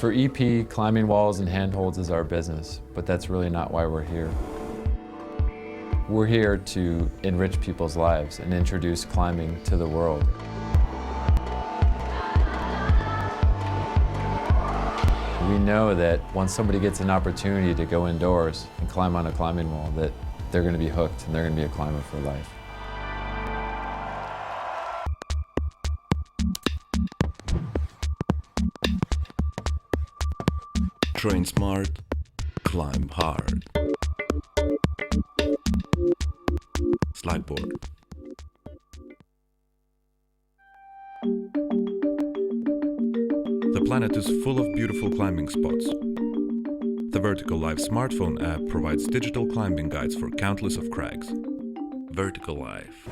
For EP, climbing walls and handholds is our business, but that's really not why we're here. We're here to enrich people's lives and introduce climbing to the world. We know that once somebody gets an opportunity to go indoors and climb on a climbing wall, that they're going to be hooked and they're going to be a climber for life. Train smart, climb hard. Slideboard. The planet is full of beautiful climbing spots. The Vertical Life smartphone app provides digital climbing guides for countless of crags. Vertical Life.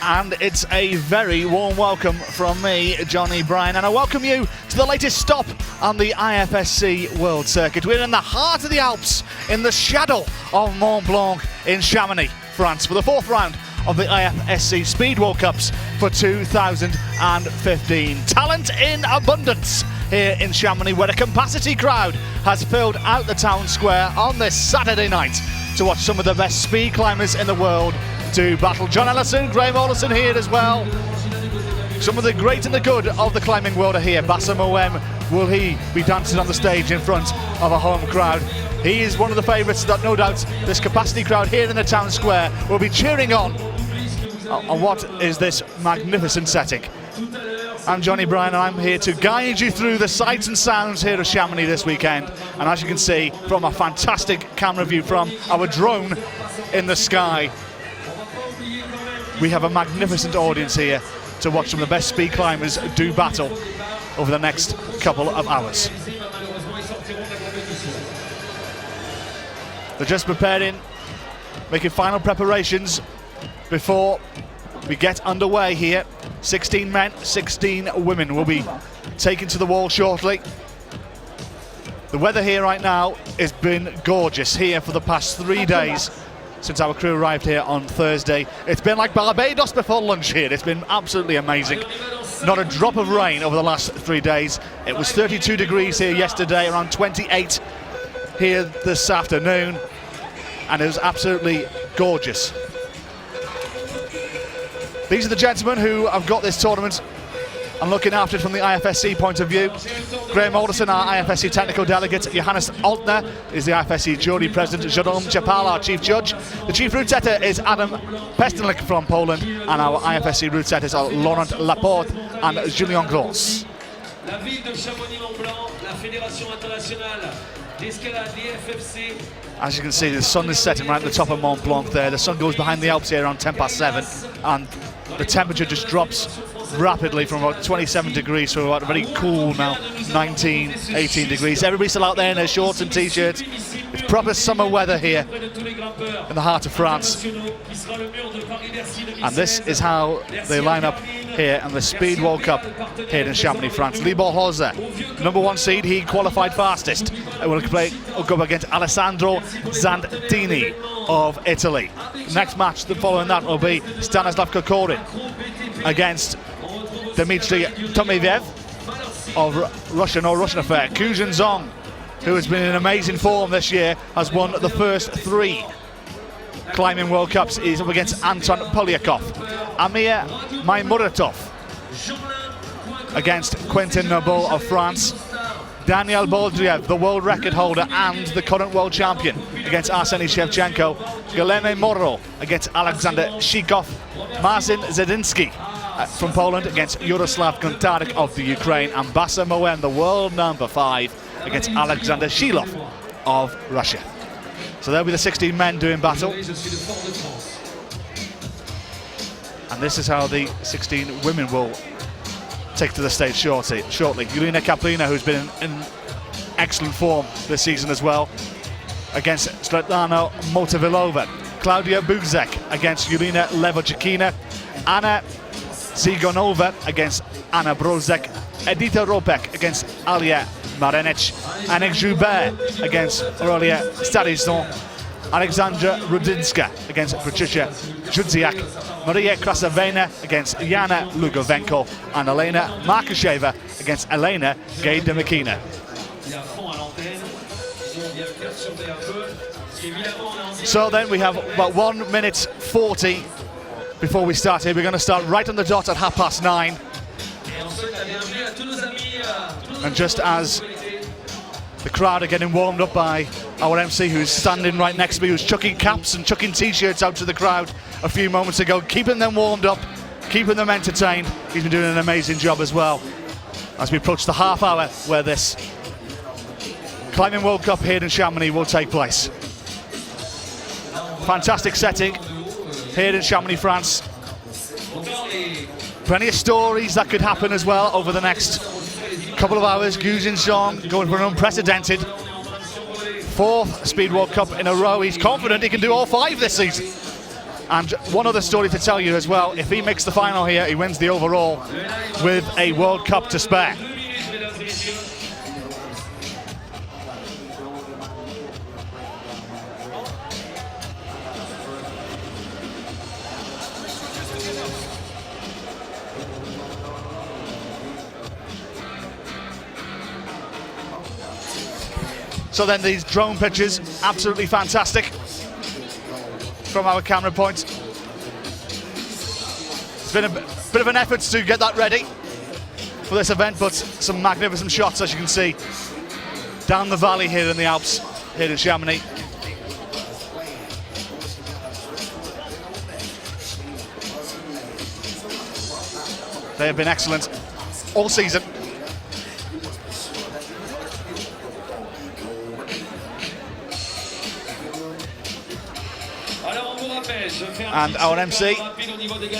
And it's a very warm welcome from me, Johnny Bryan, and I welcome you to the latest stop on the IFSC World Circuit. We're in the heart of the Alps, in the shadow of Mont Blanc in Chamonix, France, for the fourth round of the IFSC Speed World Cups for 2015. Talent in abundance here in Chamonix, where a capacity crowd has filled out the town square on this Saturday night to watch some of the best speed climbers in the world do battle. John Ellison, Graham Olison here as well. Some of the great and the good of the climbing world are here. Bassam Oem, will he be dancing on the stage in front of a home crowd? He is one of the favourites that no doubt this capacity crowd here in the town square will be cheering on what is this magnificent setting. I'm Johnny Bryan and I'm here to guide you through the sights and sounds here of Chamonix this weekend. And as you can see from a fantastic camera view from our drone in the sky, we have a magnificent audience here to watch some of the best speed climbers do battle over the next couple of hours. They're just preparing, making final preparations before we get underway here. 16 men, 16 women will be taken to the wall shortly. The weather here right now has been gorgeous here for the past 3 days since our crew arrived here on Thursday. It's been like Barbados before lunch here. It's been absolutely amazing. Not a drop of rain over the last 3 days. It was 32 degrees here yesterday, around 28 here this afternoon, and it was absolutely gorgeous. These are the gentlemen who have got this tournament and looking after it from the IFSC point of view. Graham Alderson, our IFSC technical delegate. Johannes Altner is the IFSC jury president. Jerome Chapal, our chief judge. The chief route setter is Adam Pestenlik from Poland, and our IFSC route setters are Laurent Laporte and Julien Gros. La ville de Chamonix-Mont-Blanc, la Fédération Internationale d'Escalade, IFSC. As you can see, the sun is setting right at the top of Mont Blanc there. The sun goes behind the Alps here around 7:10, and the temperature just drops rapidly from about 27 degrees to about very cool now, 19, 18 degrees. Everybody's still out there in their shorts and t-shirts. It's proper summer weather here in the heart of France. And this is how they line up here in the Speed World Cup here in Chamonix, France. Libor Hauser, #1 seed, he qualified fastest. Will go up against Alessandro Zandini of Italy. Next match following that will be Stanislav Kokorin against Dmitry Tomiviev of Russian affair. Kuzhin Zong, who has been in amazing form this year, has won the first 3 climbing World Cups. He's up against Anton Polyakov. Amir Maimuratov against Quentin Noble of France. Daniel Boldriev, the world record holder and the current world champion, against Arseny Shevchenko. Galene Moro against Alexander Shikov. Marcin Zedinsky from Poland against Yaroslav Gontarek of the Ukraine. And Bassa Moen, the world #5, against Alexander Shilov of Russia. So there'll be the 16 men doing battle. And this is how the 16 women will take to the stage shortly. Yelena Kaplina, who's been in excellent form this season as well, against Svetlana Motovilova. Klaudia Buzek against Yelena Levochikina. Anna Zigonova against Anna Brozek. Edita Ropek against Alia Marenic. Anik Joubert against Aurelia Starizon. Alexandra Rudinska against Patricia Judziak. Maria Krasavena against Yana Lugovenko. And Elena Markusheva against Elena Gaidemikina. So then we have about 1 minute 40 before we start here. We're going to start right on the dot at 9:30. And just as the crowd are getting warmed up by our MC, who's standing right next to me, who's chucking caps and chucking t-shirts out to the crowd a few moments ago, keeping them warmed up, keeping them entertained. He's been doing an amazing job as well as we approach the half hour where this Climbing World Cup here in Chamonix will take place. Fantastic setting here in Chamonix, France. Plenty of stories that could happen as well over the next couple of hours. Kuzhin Zong going for an unprecedented 4th Speed World Cup in a row. He's confident he can do all 5 this season. And one other story to tell you as well, if he makes the final here, he wins the overall with a World Cup to spare. So then these drone pictures, absolutely fantastic from our camera point. It's been a bit of an effort to get that ready for this event, but some magnificent shots, as you can see, down the valley here in the Alps, here in Chamonix. They have been excellent all season. And our MC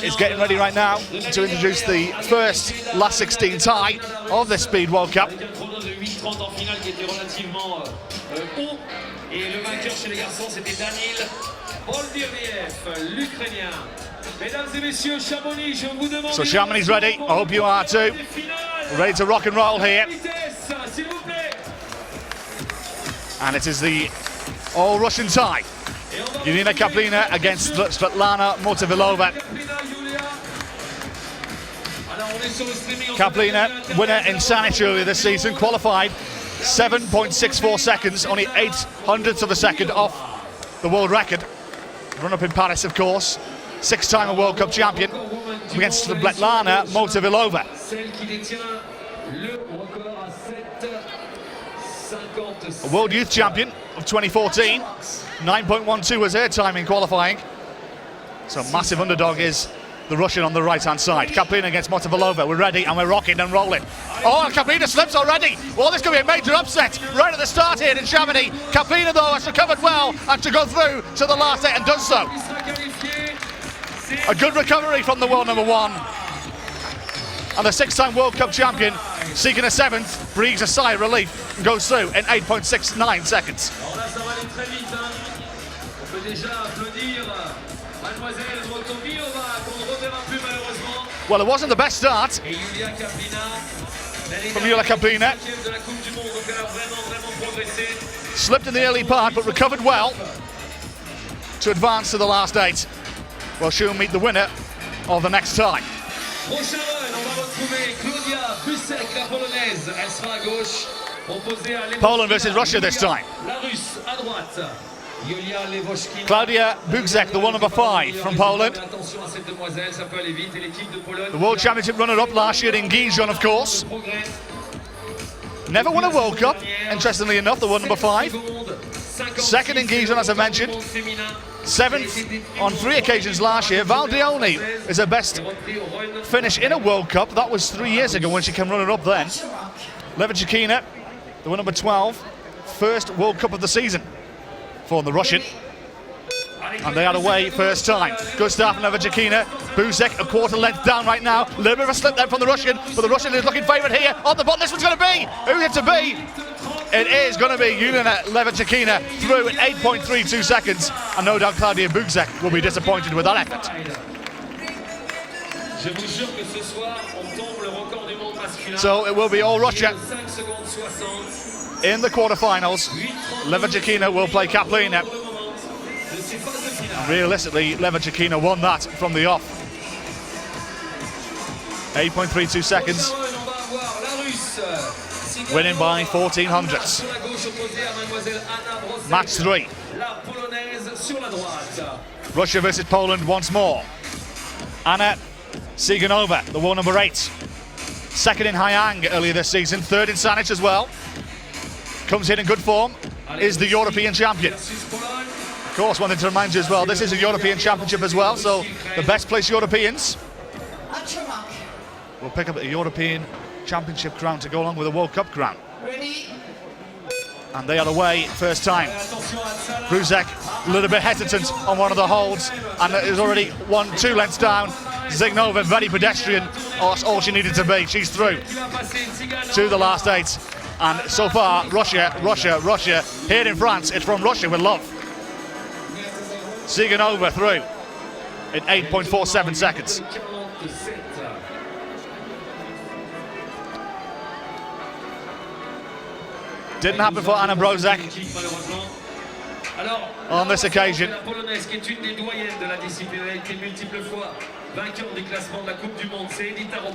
is getting ready right now to introduce the first last 16 tie of this Speed World Cup. So Chamonix is ready. I hope you are too. We're ready to rock and roll here. And it is the all-Russian tie. Yelena Kaplina against Svetlana Motovilova. Kaplina, winner in Saanich earlier this season, qualified 7.64 seconds, only 0.08 of a second off the world record. Run up in Paris, of course. 6-time World Cup champion against Svetlana Motovilova. A World Youth Champion of 2014. 9.12 was her time in qualifying. So massive underdog is the Russian on the right-hand side. Kaplina against Motovilova. We're ready and we're rocking and rolling. Oh, Kaplina slips already. Well, this could be a major upset right at the start here in Chamonix. Kaplina, though, has recovered well and to go through to the last 8 and does so. A good recovery from the world number 1. And the 6-time World Cup champion, seeking a 7th, breathes a sigh of relief and goes through in 8.69 seconds. Well, it wasn't the best start from Yulia Kaplina. Slipped in the early part, but recovered well to advance to the last 8. Well, she'll meet the winner of the next time. Poland versus Russia this time. Claudia Bugzek, the one number 5 from Poland. The World Championship runner-up last year in Gijon, of course. Never won a World Cup, interestingly enough, the one number 5. Second in Gijon, as I mentioned. 7th on 3 occasions last year. Valdione is her best finish in a World Cup. That was 3 years ago when she came runner-up then. Levachikina, the one number 12. First World Cup of the season for the Russian. And they are away first time. Good start from Levachikina. Buzek a quarter length down right now. A little bit of a slip there from the Russian, but the Russian is looking favourite here. On the bottom, this one's going to be. Who's it to be? It is going to be Yulia Levachikina through in 8.32 seconds. And no doubt Claudia Bugzek will be disappointed with that effort. So it will be all Russia in the quarterfinals. Levachikina will play Kaplina. Realistically, Levachikina won that from the off. 8.32 seconds. Winning by 14 hundredths. Match 3. Russia versus Poland once more. Anna Tsiganova, the world number 8. Second in Hayang earlier this season, 3rd in Saanich as well. Comes in good form, is the European champion. Of course, wanted to remind you as well, this is a European Championship as well, so the best placed Europeans will pick up a European Championship crown to go along with a World Cup crown. And they are away first time. Buzek a little bit hesitant on one of the holds, and is already 2 lengths down. Zignova very pedestrian, all she needed to be. She's through to the last 8. And so far, Russia. Here in France, it's from Russia with love. Tsiganova through in 8.47 seconds. Didn't happen for Anna Buzek on this occasion. And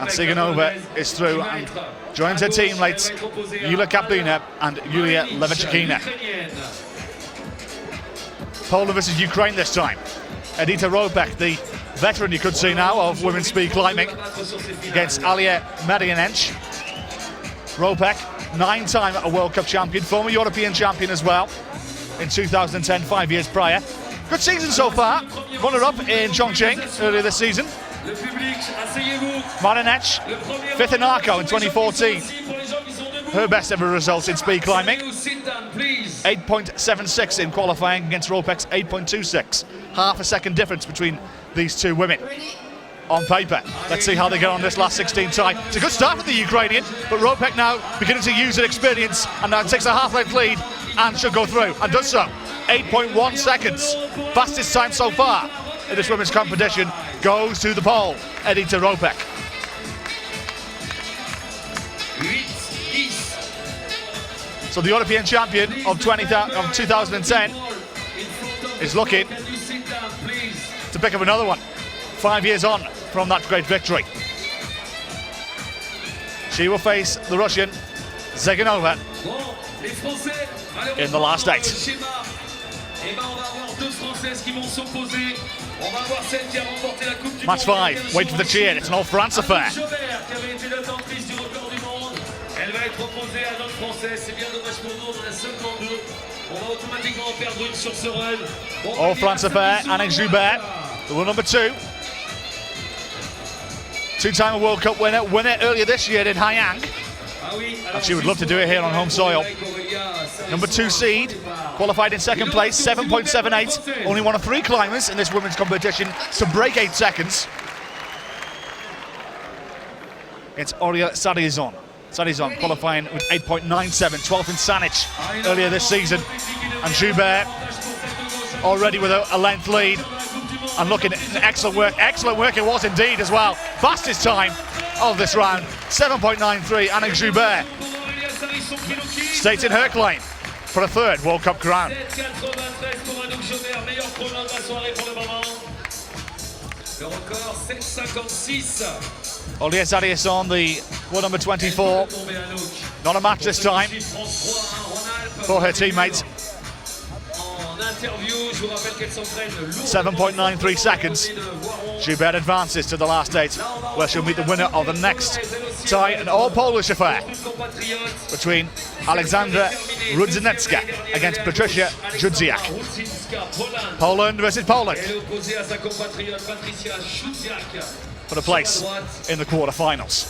Tsiganova is through and joins her teammates Yulia Kaplina and Yulia Levachikina. Poland versus Ukraine this time. Edita Ropek, the veteran you could see now of women's speed climbing, against Alia Marianench. Ropek, 9-time a World Cup champion, former European champion as well in 2010, 5 years prior. Good season so far. Runner-up in Chongqing earlier this season. Marianench, 5th in Arco in 2014. Her best ever results in speed climbing. 8.76 in qualifying against Ropek's 8.26. Half a second difference between these two women on paper. Let's see how they get on this last 16 time. It's a good start for the Ukrainian, but Ropek now beginning to use her experience and now takes a half-length lead and should go through and does so. 8.1 seconds. Fastest time so far in this women's competition goes to the pole. Edita Ropek. So the European champion of 2010 is looking to pick up another one 5 years on from that great victory. She will face the Russian Tsiganova in the last 8. Match 5, wait for the cheer, it's an all France affair. Elle va être opposée à notre Française, c'est bien dommage pour nous, on a seulement 2. On va automatiquement en perdre une sur ce run. All France affair, Annick Joubert, the run number 2. Two-time World Cup winner, won it earlier this year in Hayang. And she would love to do it here on home soil. Number 2 seed, qualified in 2nd place, 7.78. Only one of 3 climbers in this women's competition to break 8 seconds. It's Auria Sadizon. Sadizon qualifying with 8.97, 12th in Saanich earlier this season. And Joubert already with a length lead. And looking at excellent work it was indeed as well. Fastest time of this round, 7.93, Annick Joubert. Stays in her claim for a 3rd World Cup crown. Auria Sadizon, the world number 24. Not a match this time for her teammates. 7.93 seconds. Joubert advances to the last 8, where she'll meet the winner of the next tie, an all-Polish affair between Aleksandra Rudzinecka against Patricia Judziak. Poland versus Poland for the place in the quarterfinals.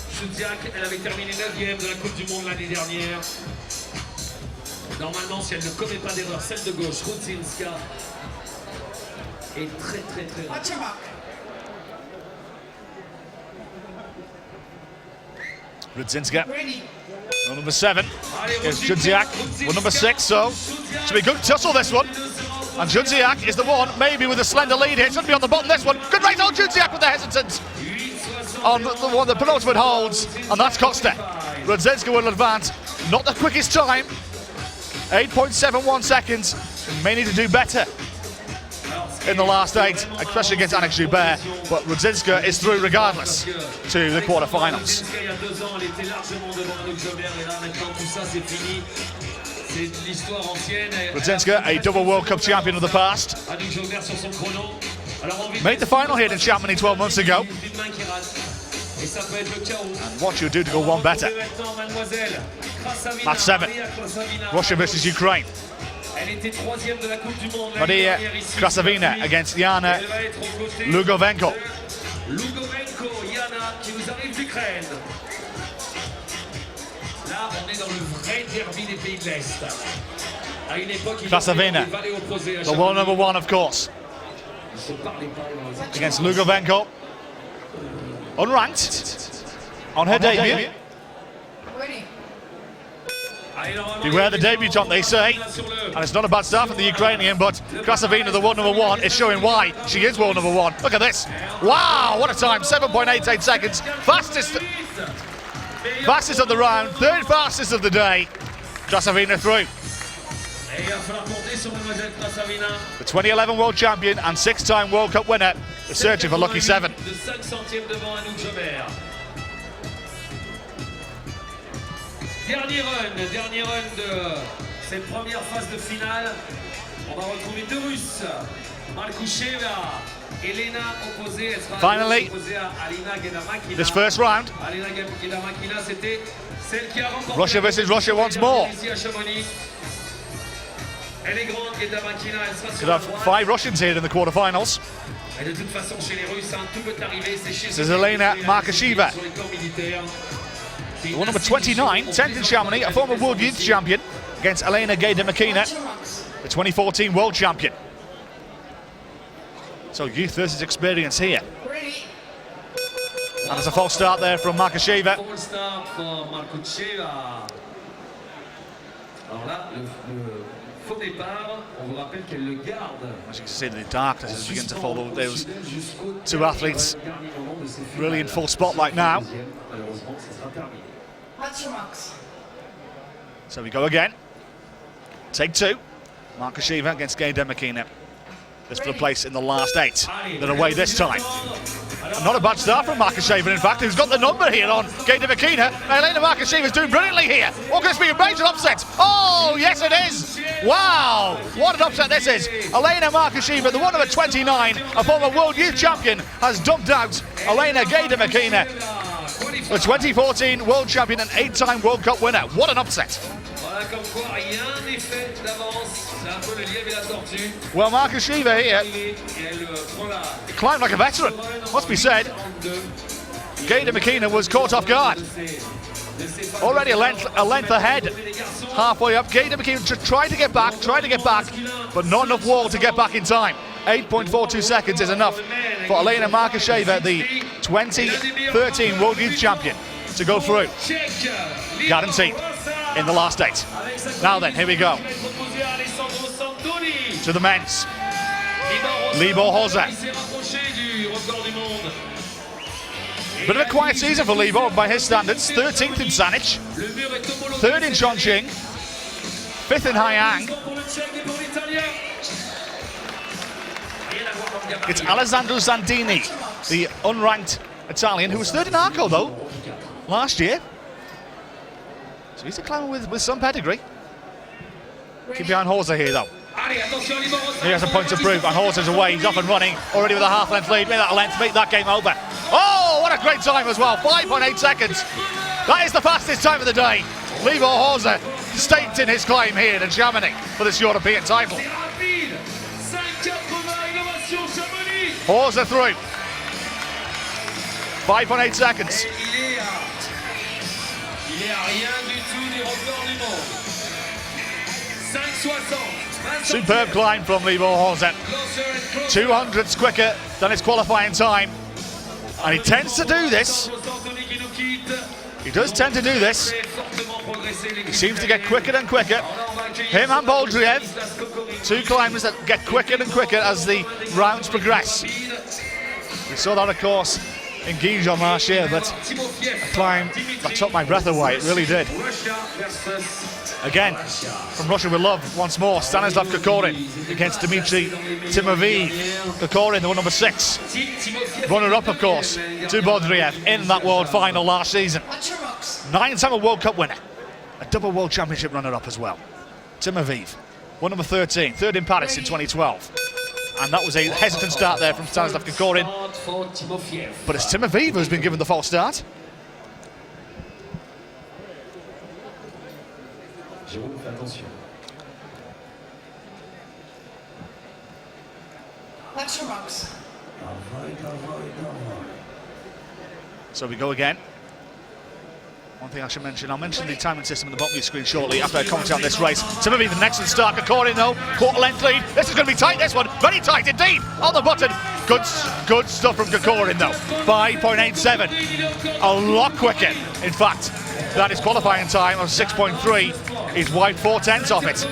Normalement, si elle ne commet pas d'erreur, celle de gauche, Rudzinska, est très rapide. Rudzinska, well, number 7 is Judziak, well, number 6, so should be a good tussle this one. And Judziak is the one, maybe with a slender lead here, should be on the bottom this one. Good race on Judziak with the hesitance on the one that penultimate holds, and that's Costa. Rudzinska will advance, not the quickest time. 8.71 seconds, may need to do better in the last 8, especially against Annick Joubert, but Rudzinska is through regardless to the quarterfinals. Rudzinska, a double World Cup champion of the past, made the final here in Chamonix 12 months ago. And what she'll do to go one better. Match 7, Russia versus Ukraine. Maria Krasavina against Yana Lugovenko. Krasavina, the world number 1 of course, against Lugovenko. Unranked on her debut. Beware the debutant, they say. And it's not a bad start for the Ukrainian, but Krasavina, the world number 1, is showing why she is world number 1. Look at this. Wow, what a time. 7.88 seconds. Fastest of the round. 3rd fastest of the day. Krasavina through. The 2011 world champion and 6-time World Cup winner is searching for lucky 7. Dernier run de cette première phase de finale. On va retrouver 2 Russes, Malkoucheva, Elena opposée, elle sera finally opposée à Alina Gedamakina. This first round. Alina Gedamakina, c'était celle qui a remporté Russia versus Russia once more. Ici à Chamonix. Elle est grande, Gedamakina, elle sera sur Could have 5 Russians here in the quarterfinals. Et de toute façon, chez les Russes, tout peut arriver. C'est chez This is Elena Markasheva. sur les corps militaires. World number 29, 10th in Chamonix, a former World Youth Champion, against Elena Gaydemakina, the 2014 World Champion. So youth versus experience here. And there's a false start there from Markasheva. False start for Markasheva. Alors là, le faux départ, on vous rappelle qu'elle le garde. As you can see, the darkness is beginning to follow those 2 athletes really in full spotlight now. So we go again. Take 2. Markasheva against Gaydemakina. This for the place in the last 8. They're away this time. Not a bad start from Markasheva, in fact, who's got the number here on Gator Makina. Elena Markasheva is doing brilliantly here. What could this be a major upset? Oh, yes it is. Wow, what an upset this is. Elena Markasheva, the one number 29, a former World Youth Champion, has dumped out Elena Gator Makina, the 2014 World Champion and 8-time World Cup winner. What an upset. Well, Markasheva here climbed like a veteran, must be said. Gator Makina was caught off guard. Already a length ahead, halfway up. Gator Makina tried to get back, but not enough wall to get back in time. 8.42 seconds is enough for Elena Markasheva, the 2013 World Youth Champion, to go through. Guaranteed in the last 8. Now then, here we go. To the men's. Libor Hoza. Bit of a quiet season for Libor by his standards. 13th in Saanich, 3rd in Chongqing, 5th in Haiyang. It's Alessandro Zandini, the unranked Italian, who was 3rd in Arco though last year. So he's a climber with some pedigree. Keep behind Hoza here though. He has a point to prove, and Hoza's away. He's off and running, already with a half-length lead. Make that a length, make that game over. Oh, what a great time as well, 5.8 seconds. That is the fastest time of the day. Libor Hoza staked in his claim here in Chamonix for this European title. Hoza through. 5.8 seconds. Superb climb from Libor Hoza. 200s quicker than his qualifying time. And he tends to do this. He does tend to do this. He seems to get quicker and quicker. Him and Boldriev, two climbers that get quicker and quicker as the rounds progress. We saw that, of course, in Gijon last year, but a climb that took my breath away. It really did. Again, from Russia with love once more, Stanislav Kokorin against Dmitry Timoviy. Kokorin, the one number 6. Runner-up, of course, to Boldriev in that world final last season. 9-time World Cup winner. A double World Championship runner-up as well. Timoviy, one number 13, 3rd in Paris in 2012. And that was a hesitant start there from Stanislav Kokorin. But it's Timoviy who's been given the false start. So we go again. One thing I should mention, I'll mention the timing system in the bottom of your screen shortly after I comment on this race. Timoviy, the next start, Kokorin though, quarter-length lead. This is going to be tight, this one, very tight indeed. On the button, good stuff from Kokorin though. 5.87, a lot quicker, in fact. That is qualifying time of 6.3. He's wiped 4/10 off it.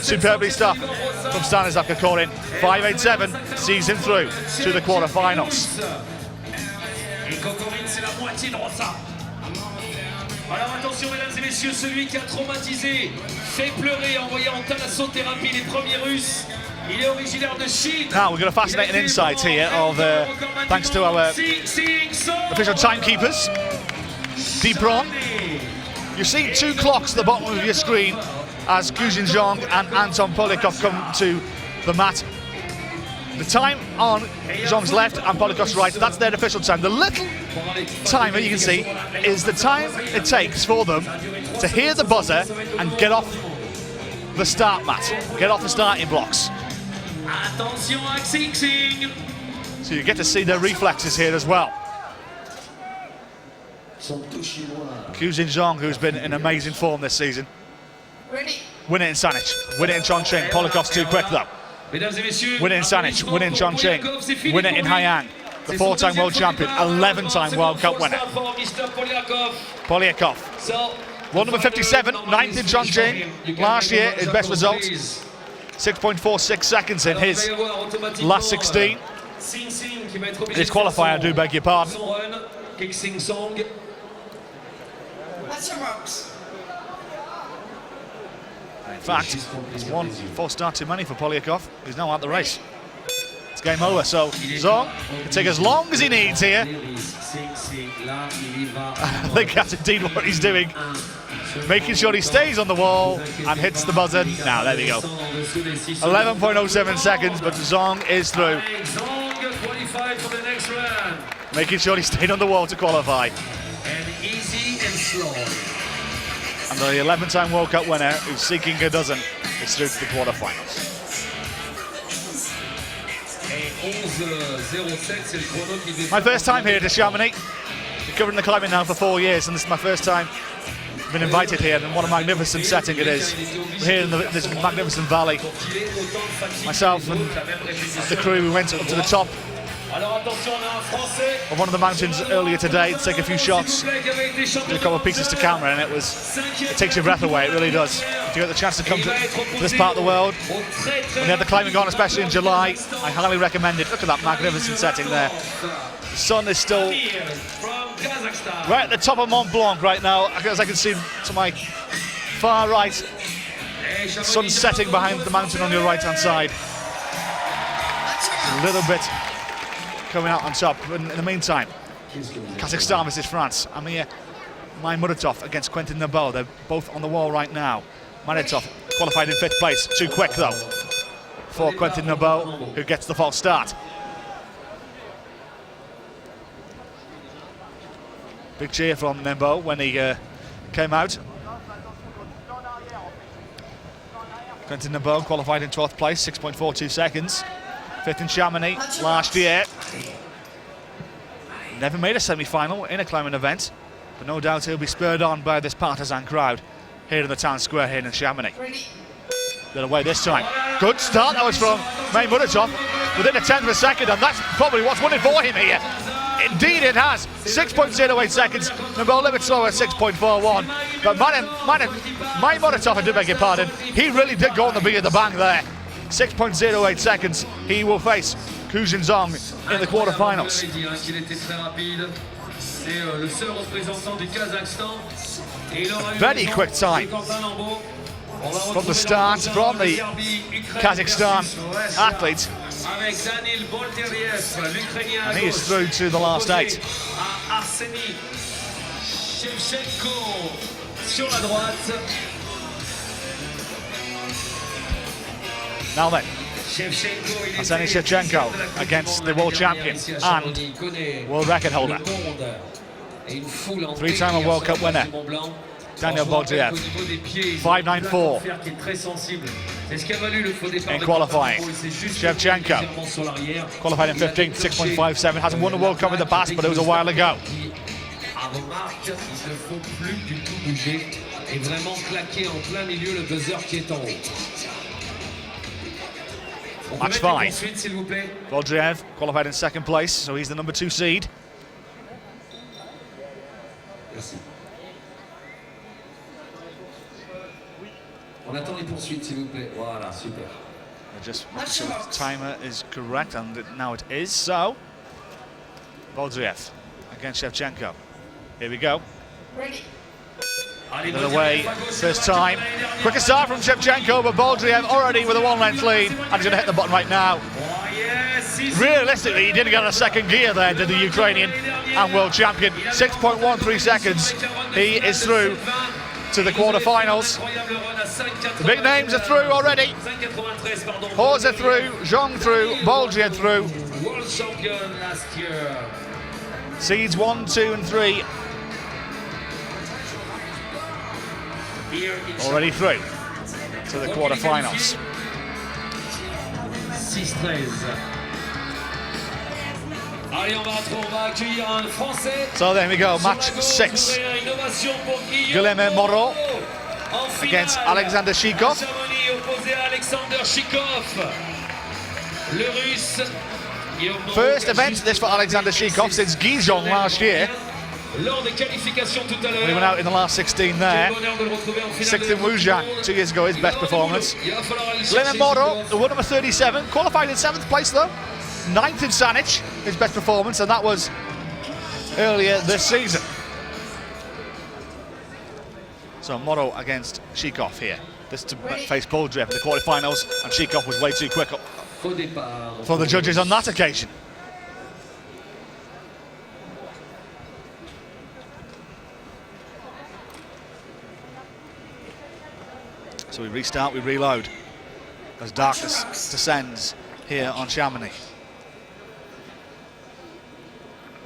Superbly stuff from Stanislav Kokorin. 5.87 sees him through to the quarterfinals. Alors attention mesdames et messieurs, celui qui a traumatisé, fait pleurer en voyant en thalassothérapie les premiers Russes. Il est originaire de Chine. Now we've got a fascinating insight here of thanks to our official timekeepers. Deep run. You see 2 clocks at the bottom of your screen as Kuzin Zhang and Anton Polyakov come to the mat. The time on Zhang's left and Polyakov's right, that's their official time. The little timer you can see is the time it takes for them to hear the buzzer and get off the start mat, get off the starting blocks. So you get to see their reflexes here as well. Kuzin Zhang, who's been in amazing form this season. Win it in Saanich, win it in Chongqing. Polyakov's too quick though. Win it in Saanich, win it in Chongqing, win it in Haiyang. The 4-time world champion, 11-time World Cup winner. Polyakov. World number 57, 9th in Chongqing. Last year, his best result, 6.46 seconds in his last 16. His qualifier, I do beg your pardon. In fact, it's one false start too many for Polyakov. He's now out the race. It's game over. So Zong can take as long as he needs here. I think that's indeed what he's doing. Making sure he stays on the wall and hits the buzzer. Now, there we go. 11.07 seconds, but Zong is through. Making sure he stayed on the wall to qualify. And the 11-time World Cup winner, who's seeking a dozen, is through to the quarterfinals. My first time here to Chamonix. Been covering the climbing now for 4 years, and this is my first time been invited here, and what a magnificent setting it is. We're here in this magnificent valley. Myself and the crew, we went up to the top of one of the mountains earlier today to take a few shots, did a couple of pieces to camera, and it takes your breath away, it really does. If you get the chance to come to this part of the world, when you have the climbing on, especially in July, I highly recommend it. Look at that magnificent setting there. The sun is still right at the top of Mont Blanc right now, as I can see to my far right. Sun setting behind the mountain on your right hand side. A little bit coming out on top. But in the meantime, Kazakhstan versus France. Amir Muratov against Quentin Nabeau. They're both on the wall right now. Muratov qualified in 5th place. Too quick though for Quentin Nabeau, who gets the false start. Big cheer from Nabeau when he came out. Quentin Nabeau qualified in 12th place, 6.42 seconds. 5th in Chamonix last year. Never made a semi-final in a climbing event, but no doubt he'll be spurred on by this partisan crowd here in the town square here in Chamonix. They're away this time. Good start that was from May Muratov within a 10th of a second, and that's probably what's won it for him here. Indeed it has. 6.08 seconds. Nabeau a little bit slower at 6.41. But May Muratov, I do beg your pardon, he really did go on the beat of the bang there. 6.08 seconds. He will face Kuzhin Zong in the quarterfinals. Very quick time from the start from the Kazakhstan athlete. And he is through to the last 8. Now then, Arseny Shevchenko against the world champion and world record holder. 3-time World Cup winner, Daniel Bogdiev, 5.94 in qualifying. Shevchenko qualified in 15th, 6.57. Hasn't won a World Cup in the past, but it was a while ago. Match 5. Bogdiev qualified in 2nd place, so he's the number 2 seed. Just make sure the timer is correct, and now it is. So, Bogdiev against Shevchenko. Here we go. Another way, first time. Quicker start from Shevchenko, but Bogdiev already with a 1-length lead, and he's going to hit the button right now. Realistically, he didn't get a second gear there, did the Ukrainian and world champion. 6.13 seconds. He is through to the quarterfinals. The big names are through already. Hors are through, Zhong through, Bogdiev through. Seeds 1, 2 and 3 already through to the quarterfinals. So there we go, match 6. Guilherme Moreau against Alexander Shikov. First event this for Alexander Shikov since Gijón last year. He went out in the last 16 there. 6th in Wujiang 2 years ago, his best performance. Guilherme Moreau, the number 37, qualified in 7th place though. 9th in Saanich, his best performance, and that was earlier this season. So Moreau against Shikov here. This to face Bogdiev in the quarterfinals, and Shikov was way too quick for the judges on that occasion. So we restart, we reload as darkness descends here on Chamonix.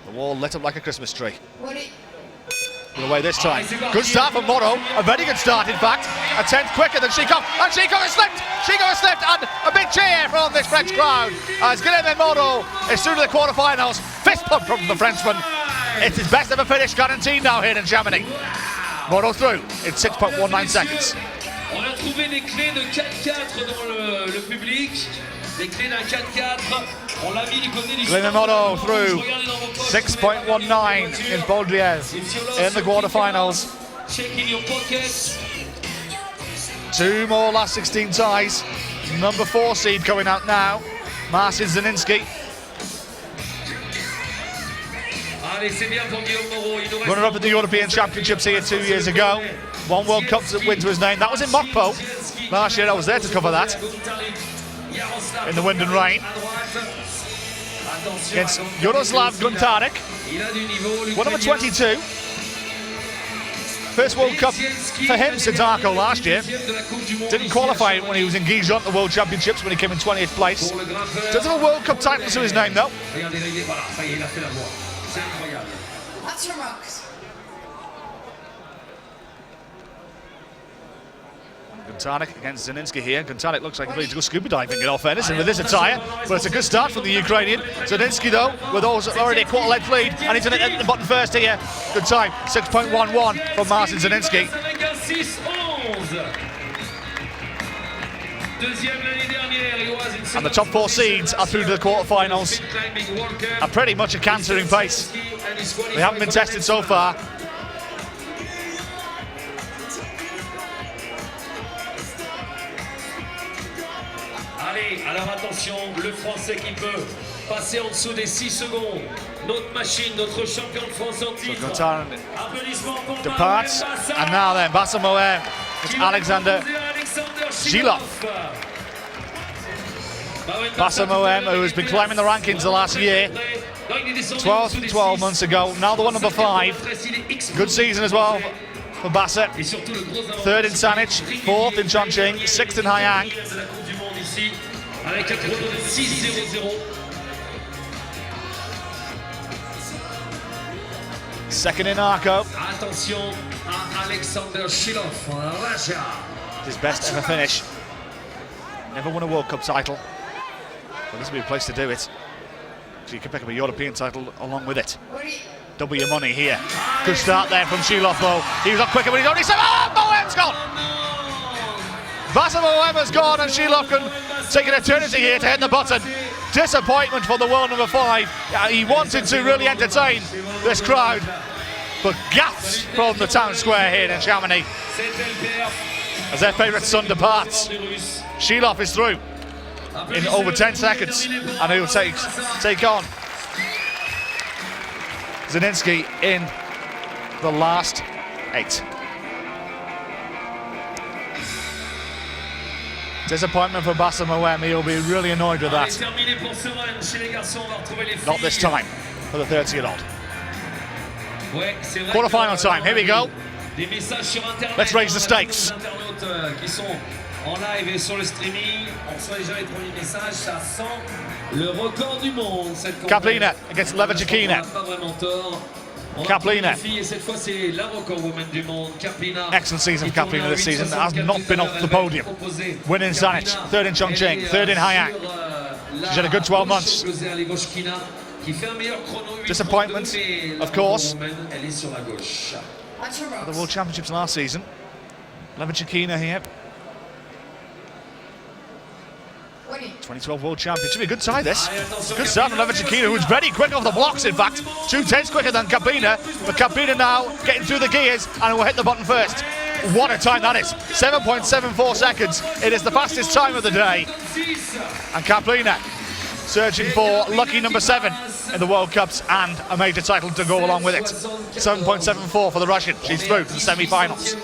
The wall lit up like a Christmas tree. Put away this time. Good start from Moreau. A very good start, in fact. A tenth quicker than Chicot. And Chicot has slipped! Chicot has slipped! And a big cheer from this French crowd as Guilherme Moreau is through to the quarterfinals. Fist pump from the Frenchman. It's his best ever finish guaranteed now here in Chamonix. Moreau through in 6.19 seconds. On a trouvé des clés de 4-4 dans le public. Des clés d'un 4-4. On l'a mis du côté du Guilherme Moreau through 6.19 in Podium in the quarterfinals. Checking your pockets. 2 more last 16 ties. Number 4 seed coming out now. Marcin Zaninski. Allez, c'est bien pour Guillaume Moreau. Il nous reste Runner-up at the European Championships here 2 years ago. 1 World Cup win to his name. That was in Mokpo last year. I was there to cover that in the wind and rain. Against Jaroslav Guntarek. What number 22? First World Cup for him since Arco last year. Didn't qualify when he was in Gijon at the World Championships when he came in 20th place. Does have a World Cup title to his name though. That's your marks. Guntarek against Zaninski here. Guntarek looks like he's ready to go scuba diving in all fairness, and with this attire, but it's a good start from the Ukrainian. Zaninski though, with already a quarter length lead, and he's going to hit the button first here. Good time, 6.11 from Marcin Zaninski. And the top 4 seeds are through to the quarterfinals. Are pretty much a cantering pace. They haven't been tested so far. Allez, alors attention, le Français qui peut passer en dessous des 6 secondes. Notre machine, notre champion de France en titre. Applaudissements pour departs, and now then, Bassa Moem, it's Alexander Zilov. Bassa Moem, who has been climbing the rankings the last year. 12 months ago, now the one number 5. Good season as well for Bassa. 3rd in Saanich, 4th in Chongqing, 6th in Haiyang. Avec un chrono de 6.00. Second in Arco. Attention à Alexander Zilov, Russia. His best ever finish. Never won a World Cup title. But this would be a place to do it. So you can pick up a European title along with it. Double your money here. Good start there from Zilov though. He was up quicker, but he's only 7. Oh, Moem's gone! Bassa Moem has gone, and Zilov can take an eternity here to hit the button. Disappointment for the world number 5. He wanted to really entertain this crowd, but gaps from the town square here in Chamonix as their favourite son departs. Zilov is through in over 10 seconds, and he'll take on Zaninski in the last 8. Disappointment for Bassa Moem. He'll be really annoyed with that. Not this time for the 30-year-old. Quarterfinal time, here we go. Let's raise the stakes. En live et sur le streaming, on reçoit déjà les premiers messages, ça sent le record du monde. Kaplina against Levachikina. Kaplina. Excellent season for Kaplina this season. Has not been off the podium. Win in Saanich, 3rd in Chongqing, 3rd in Haiyang. She's had a good 12 months. Disappointment, of course. The World Championships last season. Levachikina here. 2012 World Championship. A good tie this. Good start from Levachikina, who's very quick off the blocks, in fact. 2/10 quicker than Kaplina. But Kaplina now getting through the gears and will hit the button first. What a time that is. 7.74 seconds. It is the fastest time of the day. And Kaplina searching for lucky number 7 in the World Cups and a major title to go along with it. 7.74 for the Russian. She's through to the semi-finals.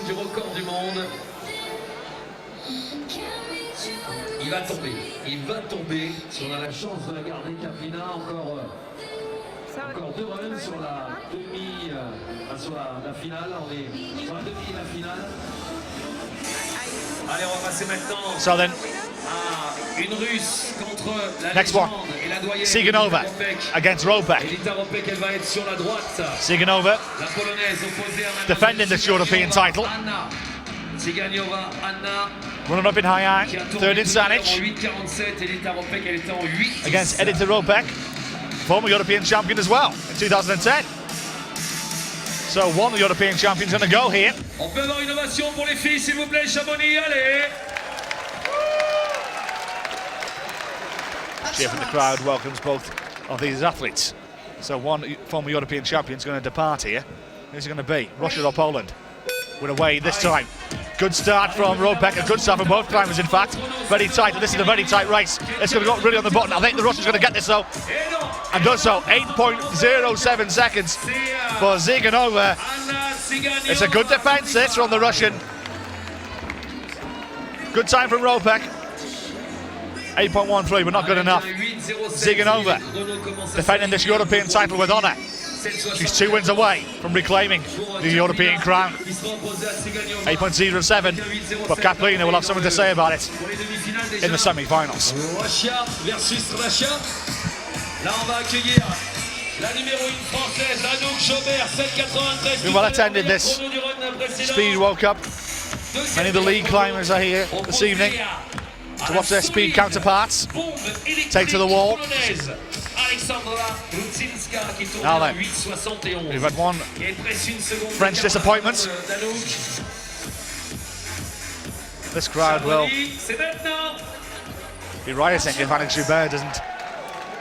Il va tomber. Il va tomber. Si on a la chance de la garder, Caprina, encore 2 runs sur la demi, sur la finale. On est sur la demi et la finale. Allez, on va passer maintenant So then, à une Russe contre la next one, légende et la doyenne. Siganova against Ropek. Elita Ropek, elle va être sur la droite. Siganova La polonaise opposée à defending this European title. Anna. Siganova, Anna. Running up in high Qui a iron, tourné third in en Sanic 8,47. Elita Ropek, elle était en 8. against Edita Ropek, former European champion as well in 2010. So one European champion's going to go here. On peut avoir une ovation pour les filles, s'il vous plaît, Chamonix, allez. Cheer from the crowd welcomes both of these athletes. So one former European champion's going to depart here. Who's it going to be? Russia or Poland? We're away this time. Good start from Ropek, a good start from both climbers in fact. Very tight, this is a very tight race. It's going to go really on the button. I think the Russian's going to get this though. And does so, 8.07 seconds for Ziganova. It's a good defence this from the Russian. Good time from Ropek. 8.13, but not good enough. Ziganova defending this European title with honour. She's 2 wins away from reclaiming the European crown. 8.07, but Kaplina will have something to say about it in the semi-finals. Russia versus Russia. Là, on va accueillir la numéro 1 française, Anouk Jobert, 7,93. We well attended this Speed World Cup. Many of the league climbers are here this evening to watch their speed counterparts take to the wall. Now then, we've had one French disappointment. This crowd will be rioting if Anouk Joubert doesn't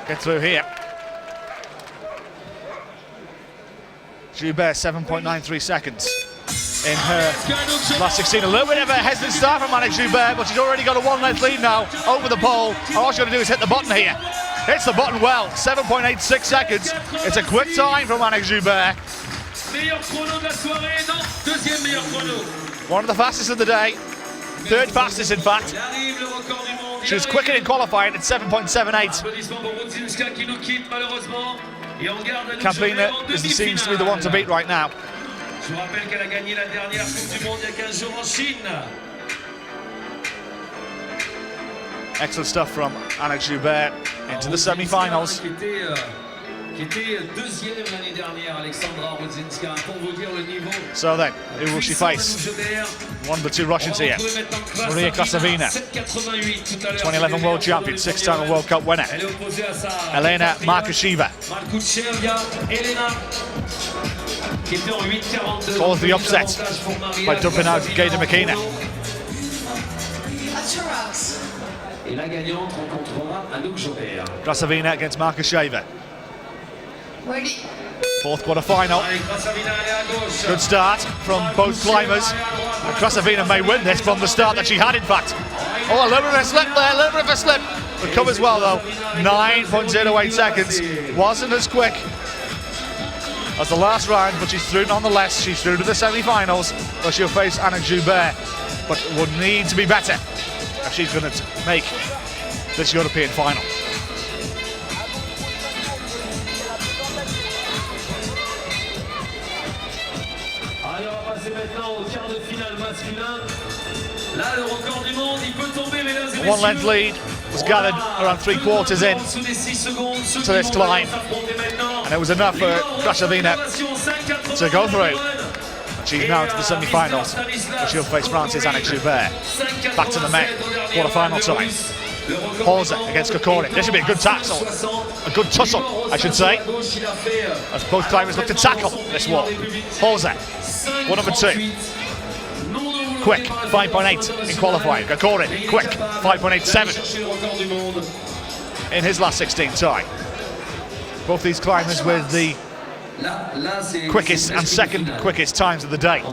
get through here. Joubert 7.93 seconds in her last 16. A little bit of a hesitant start from Anouk Joubert, but she's already got a 1 length lead now over the pole. All she's got to do is hit the button here. Hits the button well, 7.86 seconds. It's a quick time from Anouk Joubert. One of the fastest of the day. Third fastest in fact. She was quicker in qualifying at 7.78. Kaplina seems to be the one to beat right now. Je vous rappelle qu'elle a gagné la dernière Coupe du Monde il y a 15 jours en Chine. Excellent stuff from Anouk Joubert into the semi-finals. Qui était deuxième l'année dernière, Alexandra Rudzinska. Pour vous dire le niveau. So then, who will she face? One of the 2 Russians here. Maria Krasavina, 2011 world champion, 6-time World Cup winner. Elena Markusheva. Follows the upset by dumping out Gaida Makina. Et la gagnante rencontrera Anouk Joubert. Krasavina against Markusheva. Fourth quarter final. Good start from both climbers. And Krasavina may win this from the start that she had, in fact. Oh, a little bit of a slip there, a little bit of a slip. Recovers well though. 9.08 seconds. Wasn't as quick as the last round, but she's through nonetheless. She's through to the semi-finals, where she'll face Anouk Joubert, but will need to be better if she's going to make this European final. Allez, on va passer maintenant au quart de finale masculin. Là, le record du monde, il peut tomber, mesdames et messieurs. 1 length lead was gathered around 3/4 in to this climb, and it was enough for Krasavina to go through. And she's now to the semi-finals, where she'll face France's Anouk Joubert. Back to the men, quarter-final time. Horza against Kokorin. This should be a good tackle, a good tussle, I should say, as both climbers look to tackle this one. Horza, 1 number 2. Quick, 5.8 in qualifying. Kokorin, quick, 5.87 in his last 16 time. Both these climbers with the quickest and second quickest times of the day.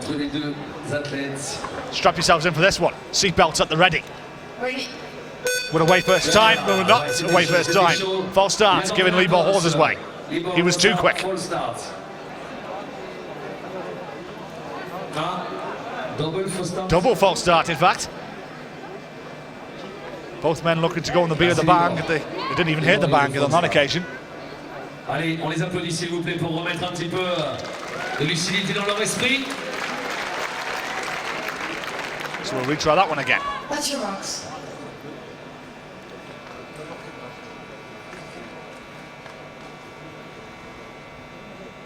Strap yourselves in for this one. Seatbelts at the ready. We're away first time. No, we're not away first time. False start, giving Libor Horza's way. He was too quick. Double false start. Double false start, in fact. Both men looking to go on the beat of the bang. They didn't even hit the bang on that occasion. Allez, on les applaudit s'il vous plaît pour remettre un petit peu de lucidité dans leur esprit. So we'll retry that one again. Watch your rocks.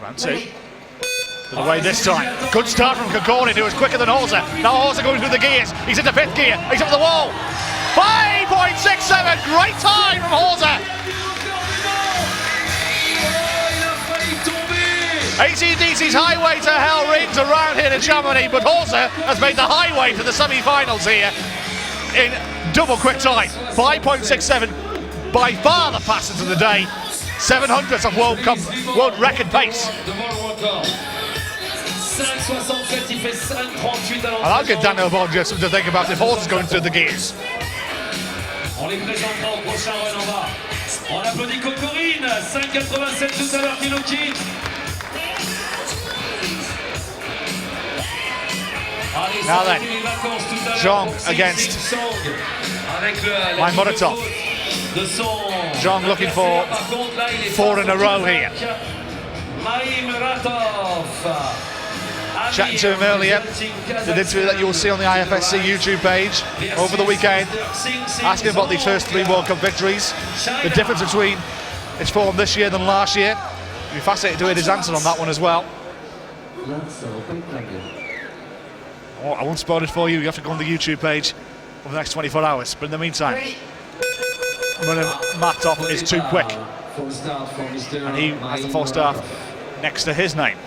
Round two. To the way this time. Good start from Kagorni, who was quicker than Horza. Now Horza going through the gears. He's into fifth gear. He's up the wall. 5.67. Great time from Horza. AC/DC's highway to hell rings around here in Chamonix, but Horza has made the highway to the semi-finals here in double quick time. 5.67, by far the fastest of the day. 700th of world record pace. And I'll give Daniel Borgia something to think about if Horza's going through the gears. On les présentera au prochain run en bas. On applaudit Cocorine, 5,87 tout à l'heure qui nous quitte. Now then, Zhang against Maimoratov. Zhang looking for 4 in a row here. Chatting to him earlier, the interview that you will see on the IFSC YouTube page over the weekend, asking about the first 3 World Cup victories, the difference between his form this year than last year. You'll be fascinated to hear his answer on that one as well. Oh, I won't spoil it for you. You have to go on the YouTube page over the next 24 hours. But in the meantime, Matov is too quick. And he has the full start next to his name.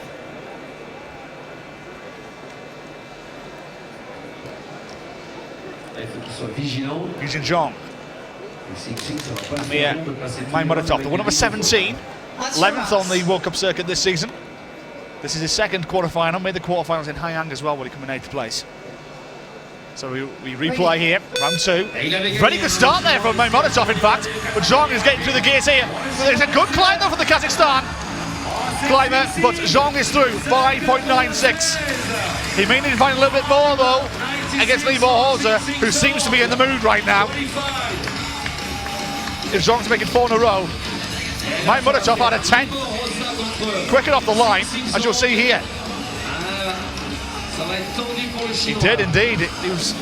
Using Zhang. Maimoratov, the one number 17, 11th on the World Cup circuit this season. This is his second quarterfinal, made the quarterfinals in Hainan as well when he came in 8th place. So we replay here, round 2. Very good start there from Maimoratov in fact, but Zhang is getting through the gears here. There's a good climb though for the Kazakhstan climber, but Zhang is through, 5.96. He may need to find a little bit more though against Libor Horza, who seems to be in the mood right now. If Zhang's making 4 in a row, Maimoratov had a 10. Quicker off the line, as you'll see here. He did indeed. He was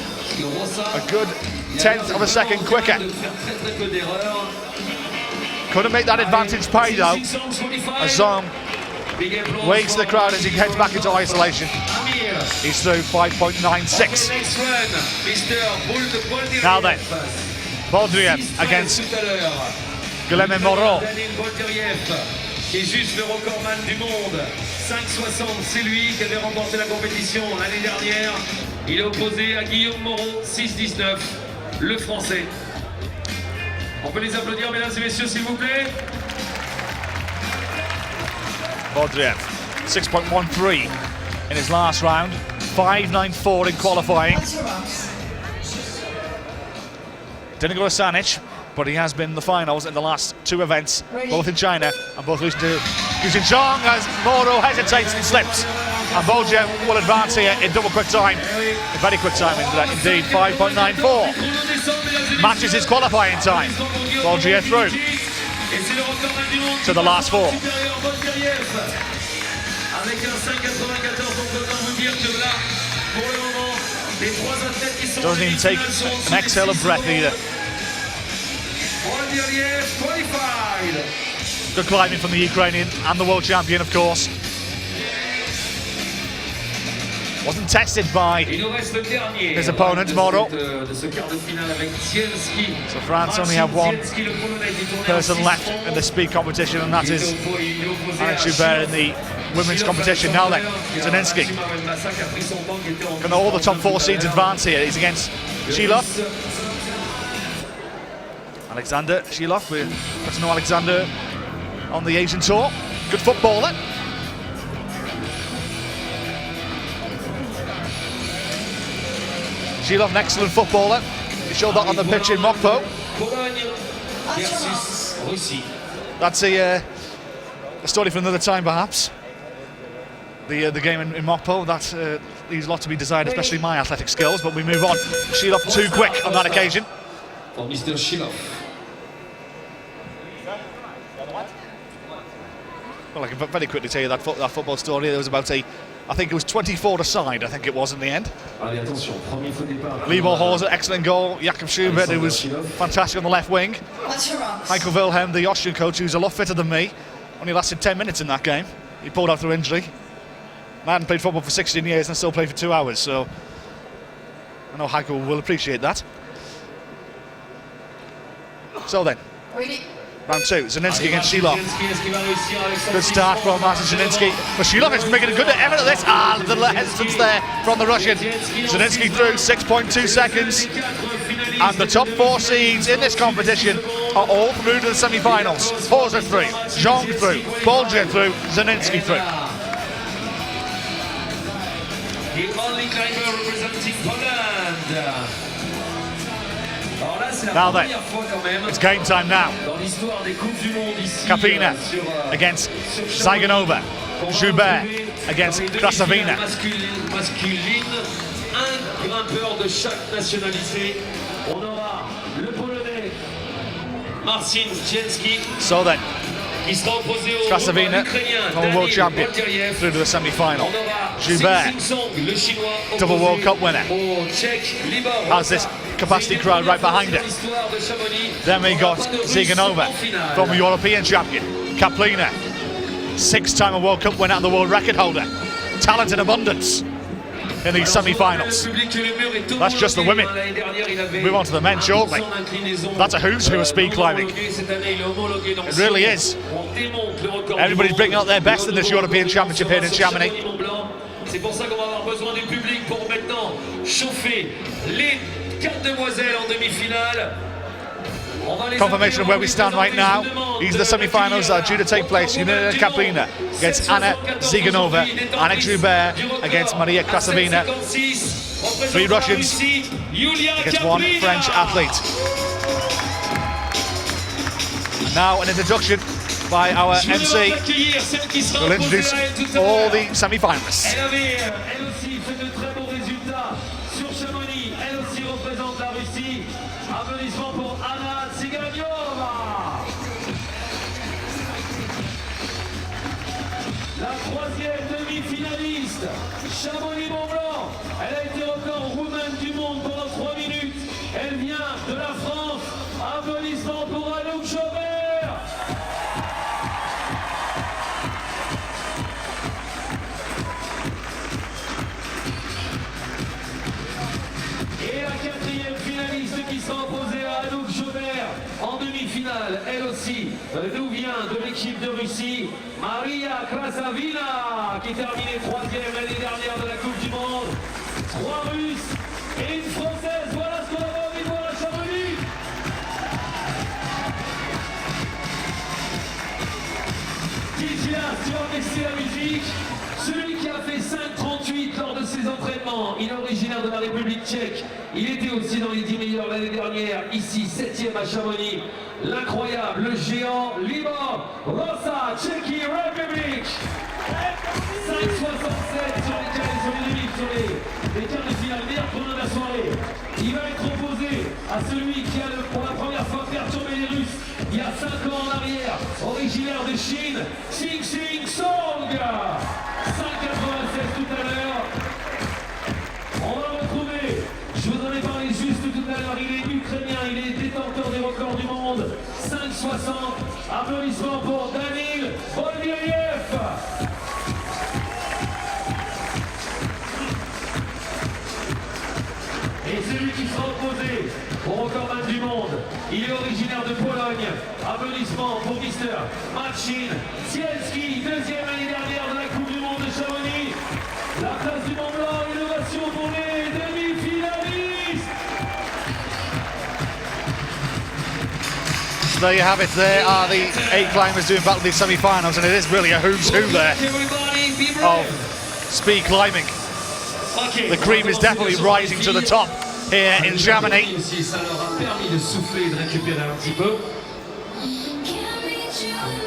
a good 10th of a second quicker. Couldn't make that advantage pay though, as Zhang waves the crowd as he heads back into isolation. He's through 5.96. Now then, Podium against Guilherme Moreau. Qui est juste le recordman du monde. 5,60, c'est lui qui avait remporté la compétition l'année dernière. Il est opposé à Guillaume Moreau, 6,19, le français. On peut les applaudir, mesdames et messieurs, s'il vous plaît. Podium, 6.13 in his last round, 5.94 in qualifying. Didn't go to Sanic, but he has been in the finals in the last 2 events, both in China and both losing to Zhang as Moreau hesitates and slips. And Bolger will advance here in double quick time. A very quick time indeed, 5.94. Matches his qualifying time. Bolger through to the last 4. Doesn't even take an exhale of breath either. Good climbing from the Ukrainian and the world champion, of course. Wasn't tested by his opponent, Moreau. So France only have 1 person left in the speed competition, and that is Anna Schubert in the women's competition. Now then, Zielinski. Can all the top 4 seeds advance here? He's against Shilov. Alexander Shilov, we got to know Alexander on the Asian tour. Good footballer. Shilov, an excellent footballer. He showed that on the pitch in Mokpo. That's a story for another time, perhaps. The game in Mokpo, that leaves a lot to be desired, especially my athletic skills, but we move on. Shilov too quick on that occasion. for Mr. Shilov. Well, I can very quickly tell you that football story. There was about I think it was 24 aside, I think it was in the end. Allez, attention, premier faux départ. Libo Horser, excellent goal. Jakob Schubert, who was fantastic on the left wing. What's your marks? Michael Wilhelm, the Austrian coach, who's a lot fitter than me. Only lasted 10 minutes in that game. He pulled out through injury. I hadn't played football for 16 years and still played for 2 hours, so I know Heiko will appreciate that. So then, Ready? round 2, Zielinski against Shilov. Good start from Martin Zielinski, but Shilov is making a good effort at this. Ah, the hesitance there from the Russian. Zielinski through 6.2 seconds. And the top 4 seeds in this competition are all through to the semi-finals. Horser through, Zhong through, Bolger through, Zielinski through. The only climber representing Poland. Now then, it's game time now. Kapina against Zaiganova. Joubert against Krasavina. Masculine, un grimpeur de chaque nationalité. On aura le Polonais Marcin Zielski. So then, qui sera opposé au Krasavina, former world champion, through to the semi-final. Joubert, double World Cup winner, has this capacity crowd right behind it. Then we got Zaiganova, former European champion. Kaplina, 6-time World Cup winner and the world record holder. Talent in abundance in these semi-finals. That's just the women. Move on to the men shortly. That's a who's who of speed climbing. It really is. Everybody's bringing out their best in this European Championship here in Chamonix. C'est pour ça qu'on va avoir besoin du public pour maintenant chauffer les 4 demoiselles en demi-finale. Confirmation of where we stand right now. These are the semi-finals that are due to take place. Unina Kaplina against Anna Zaiganova, Anna Joubert against Maria Krasavina. 3 Russians against 1 French athlete. Now an introduction by our MC. We'll introduce all the semi-finalists. Elle aussi fait de très bons résultats sur Chamonix. Elle aussi représente la Russie. Applaudissements pour Anna Zaiganova. La 3e demi-finaliste, Chamonix-Mont-Blanc. Elle a été record roumaine du monde pendant 3 minutes. Elle vient de la France. Applaudissements pour Anouk Chaubert. Et la 4e finaliste qui sera opposée à Anouk Chaubert en demi-finale, elle aussi, nous vient de l'équipe de Russie, Maria Krasavina, qui terminait 3e l'année dernière de la Coupe du Monde. 3 Russes et une Française, voilà ce qu'on a envie de voir à Chamonix. D'ici là, tu vas baisser la musique. Celui qui a fait 5,38 lors de ses entraînements, il est originaire de la République tchèque. Il était aussi dans les 10 meilleurs l'année dernière, ici 7e à Chamonix. L'incroyable, le géant Libor Rosa, Tchéquie République. 5,67 sur les limites, sur les quarts de finale, meilleur chrono de la soirée. Il va être opposé à celui qui a pour la première fois perturbé les Russes il y a 5 ans en arrière, originaire de Chine, Xing Song. 5,96 tout à l'heure. On va le retrouver, je vous en ai parlé juste tout à l'heure, il est ukrainien, il est détenteur des records du monde. 5,60. Applaudissements pour Danil Boldiriev. Et celui qui sera opposé au recordman du monde, il est originaire de Pologne. Applaudissements pour Mr. Marcin Zielski, 2e l'année dernière de la Coupe du Monde de Chamonix. La place du Mont Blanc, innovation pour les demi-finalistes. So there you have it. There are the 8 climbers doing battle these semi-finals, and it is really a who's who there of speed climbing. The cream is definitely rising to the top here in Chamonix.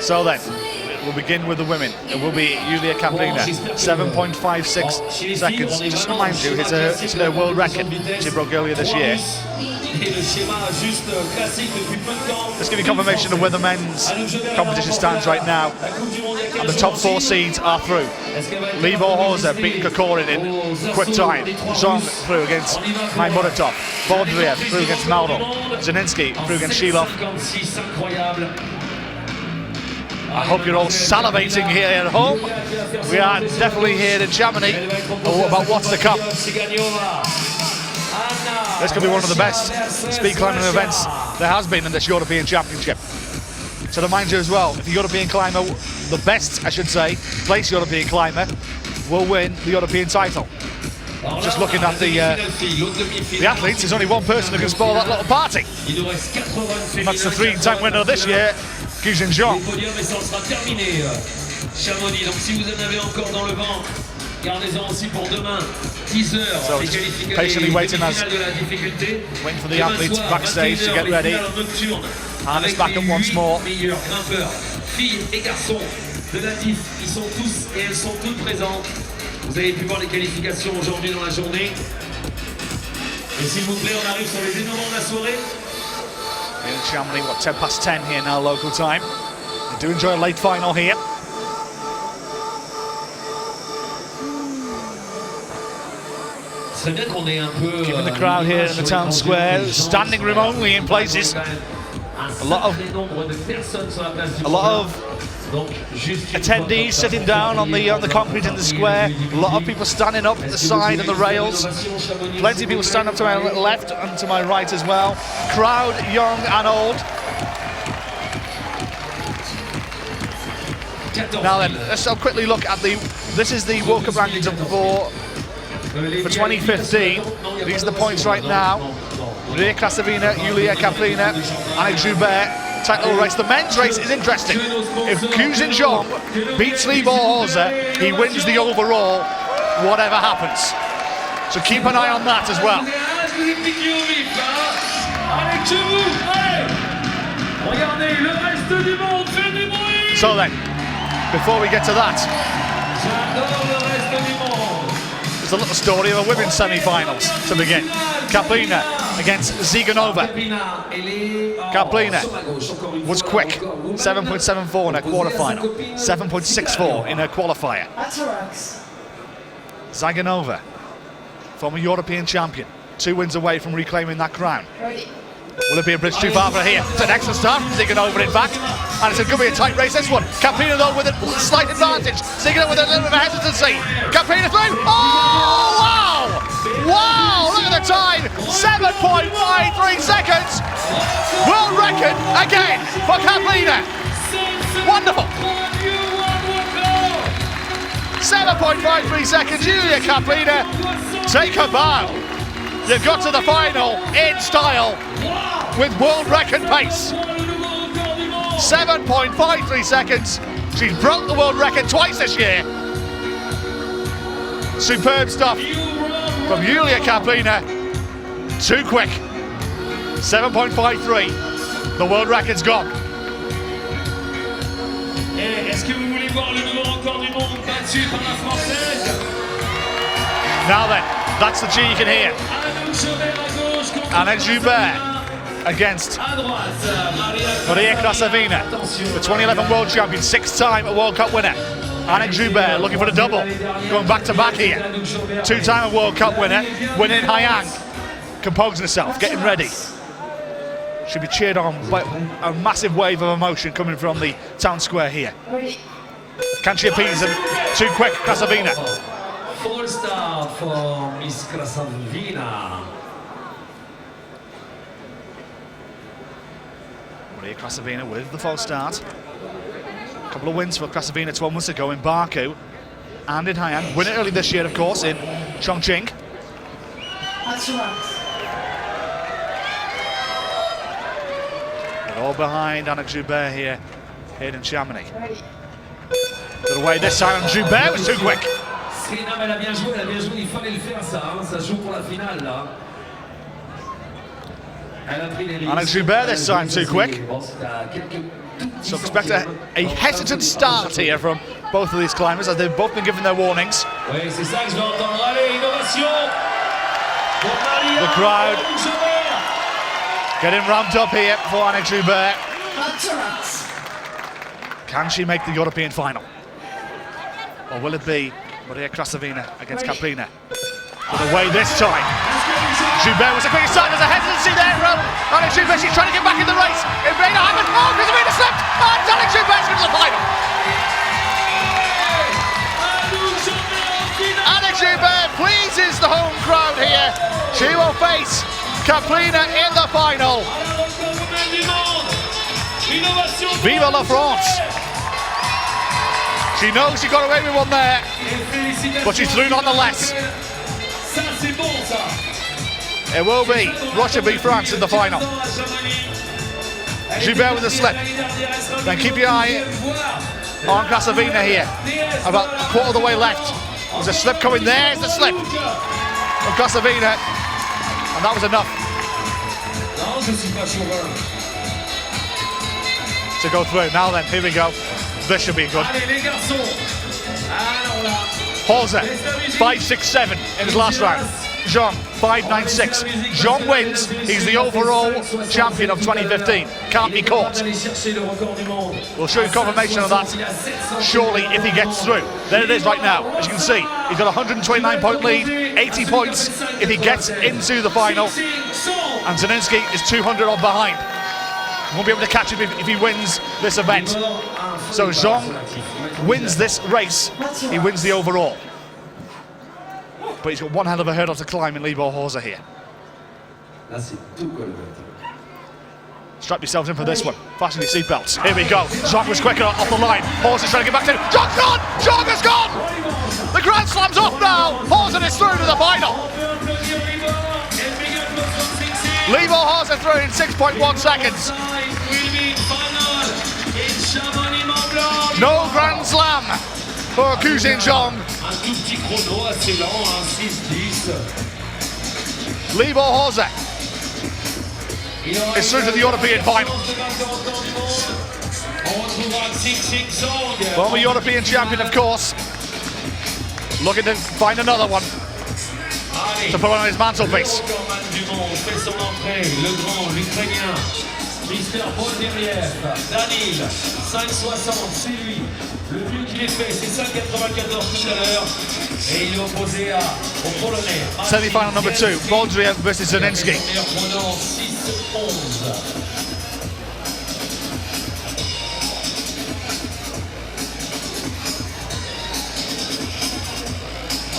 So then, We'll begin with the women. It will be Yulia Kaplina, 7.56 seconds. Just to remind you, it's her world record she broke earlier this year. Let's give you confirmation of where the men's competition stands right now. And the top 4 seeds are through. Libor Horza beating Kokorin in quick time. Zhong through against Maimuratov. Bordriev through against Mauro. Zaninsky through against Shilov. I hope you're all salivating here at home. We are definitely here in Chamonix about what's to come. This could be one of the best speed climbing events there has been in this European Championship. To remind you as well, if the European climber, the best, I should say, place European climber, will win the European title. Just looking at the athletes, there's only one person who can spoil that little party. That's the 3-time winner this year, Guzhen Zhong. Chamonix, donc si vous en avez encore dans le ventre, gardez-en aussi pour demain. 10 heures, so les qualifications patiently waiting for the athletes backstage to get ready. And it's back up once more. Meilleurs grimpeurs, filles et garçons de natifs, ils sont tous et elles sont toutes présentes. Vous avez pu voir les qualifications aujourd'hui dans la journée. Et s'il vous plaît, on arrive sur les événements de la soirée. In Chamonix, what, 10:10 here now, local time. They do enjoy a late final here. Keeping the crowd here in the town square, standing room only in places. A lot of attendees sitting down on the concrete in the square. A lot of people standing up at the side and the rails. Plenty of people standing up to my left and to my right as well. Crowd, young and old. Now then, let's quickly look at this is the World Cup rankings for 2015. These are the points right now. Maria Krasavina, Yulia Kaplina, Annick Joubert. Title race. The men's race is interesting. If Guzhen Zhong beats Libor Horza, he wins the overall, whatever happens. So keep an eye on that as well. So then, before we get to that, there's a little story of a women's semi-finals to begin. Kaplina against Ziganova. Kaplina was quick, 7.74 in her quarterfinal, 7.64 in her qualifier. Ziganova, former European champion, 2 wins away from reclaiming that crown. Will it be a bridge too far for her here? It's an excellent start from Ziganova, in fact. And it's going to be a tight race, this one. Kaplina, though, with a slight advantage. Ziganova with a little bit of hesitancy. Kaplina through. Oh, wow! Wow, look at the time. 7.53 seconds. World record again for Kaplina. Wonderful. 7.53 seconds. Yulia Kaplina, take a bow. You've got to the final in style with world record pace. 7.53 seconds. She's broke the world record twice this year. Superb stuff from Yulia Kaplina. Too quick. 7.53. The world record's gone. Now then, that's the G you can hear. Annick Joubert against Maria Krasavina, the 2011 world champion, 6-time World Cup winner. Annick Joubert looking for the double, going back to back here. 2-time World Cup winner, winning Hayang, composing herself, getting ready. She'll be cheered on by a massive wave of emotion coming from the town square here. Can she appease them? Too quick, Krasavina. Full start for Miss Krasavina. Maria Krasavina with the false start. A couple of wins for Krasavina 12 months ago in Baku and in Hayang. Winner early this year, of course, in Chongqing. They're all behind Annick Joubert here in Chamonix. Got away this time, and Joubert was too quick. Annick Joubert this time too quick. So expect a hesitant start here from both of these climbers as they've both been given their warnings. Oui, c'est ça que je vais entendre. Allez, innovation. The crowd getting ramped up here for Annick Joubert. Can she make the European final? Or will it be Maria Krasavina against Caprina? But away this time. Joubert was the quickest time. There's a hesitancy there from Annick Joubert. She's trying to get back in the race. It may not happen. Oh, Krasavina slipped. And Annick Joubert's going to the final. Annick Joubert pleases the home crowd here. She will face Caprina in the final. Viva la France. She knows she got away with one there, but she threw nonetheless. It will be Russia v France in the final. Joubert with a slip. Then keep your eye on Krasavina here. About a quarter of the way left. There's a slip coming. There's the slip from Krasavina. And that was enough to go through. Now then, here we go. This should be good. Holzer, 5.67 in his last round. Jean, 5.96. Jean wins. He's the overall champion of 2015. Can't be caught. We'll show you confirmation of that shortly if he gets through. There it is right now. As you can see, he's got a 129-point lead, 80 points if he gets into the final. And Zielinski is 200 on behind. Won't be able to catch him if he wins this event. So Jean wins this race. He wins the overall. But he's got one hell of a hurdle to climb in Libor Horza here. Strap yourselves in for this one. Fasten your seatbelts. Here we go. Jean was quicker off the line. Horza's trying to get back to him. Jean's gone! Jean has gone! The Grand Slam's off now. Horza is through to the final. Libor Horza through in 6.1 seconds. No Grand Slam for Cuisine Jean. Libor Horza is through to the European final. Former European champion, of course. Looking to find another one to put on his mantelpiece. Mister Podium, Danil, 5,60, c'est lui. Le mieux qu'il ait fait, c'est 5,94 tout à l'heure. Et il est opposé au Polonais. Semi-final number 2, Boldriev versus Zielinski. Meilleur chrono, 6,11.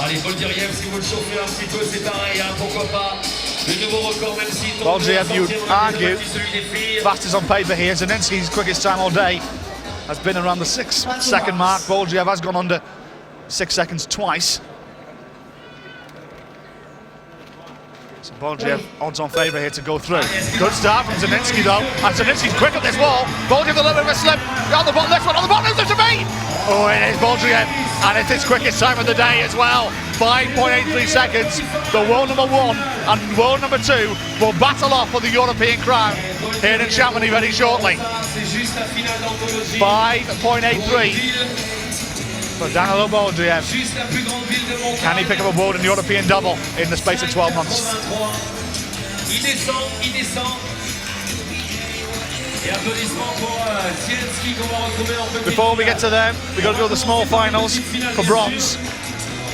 Allez, Boldriev, si vous le chauffez un petit peu, c'est pareil, hein, pourquoi pas. Boldriev, you'd argue, fastest on paper here. Zielinski's quickest time all day has been around the 6-second mark. Boldriev has gone under 6 seconds twice. So Boldriev, odds-on favourite here to go through. Good start from Zielinski though, and Zielinski's quick at this wall. Boldriev a little bit of a slip. On the bottom, this one on the bottom, to me! Oh, it is Boldriev, and it's his quickest time of the day as well. 5.83 seconds. The world number 1 and world number 2 will battle off for the European crown here in Chamonix very shortly. 5.83 for Danilo Boldriev. Can he pick up a world and European double in the space of 12 months? Before we get to them, we've got to do the small finals for bronze.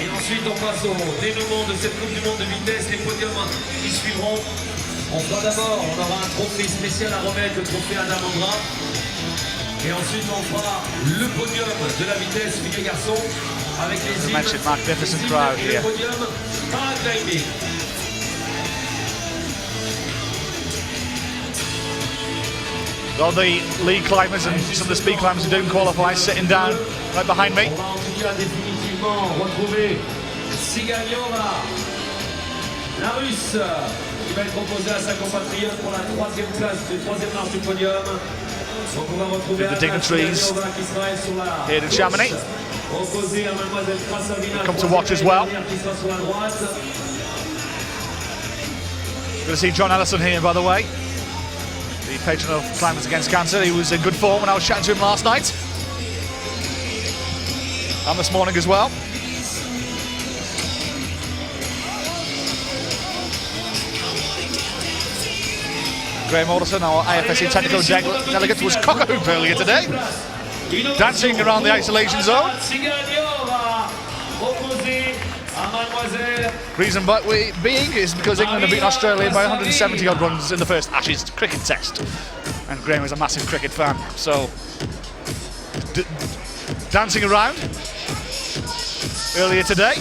Et ensuite on passe au dénouement de cette Coupe du Monde de vitesse, les podiums qui suivront. On fera d'abord, on aura un trophée spécial à remettre, le trophée Adam Andra. Et ensuite on fera le podium de la vitesse filles et garçons avec les îles, le podium paragliding. All the lead climbers and some of the speed climbers who didn't qualify sitting down right behind me. On va en tout cas définitivement retrouver Sigalyova, la Russe, qui va être opposée à sa compatriote pour la 3e place, le 3e marche du podium. Donc on va retrouver the dignitaries qui sera sur la here in Chamonix opposée à Mademoiselle Krasavina, come to watch as well. qui sera sur la droite. Good to see John Ellison here, by the way. The the patron of Climbers Against Cancer. He was in good form when I was chatting to him last night. And this morning as well. Graham Alderson, our IFSC technical delegate, was cock-a-hoop earlier today, dancing around the isolation zone. Reason being is because England have beaten Australia by 170 odd runs in the first Ashes cricket test, and Graham is a massive cricket fan, so dancing around earlier today.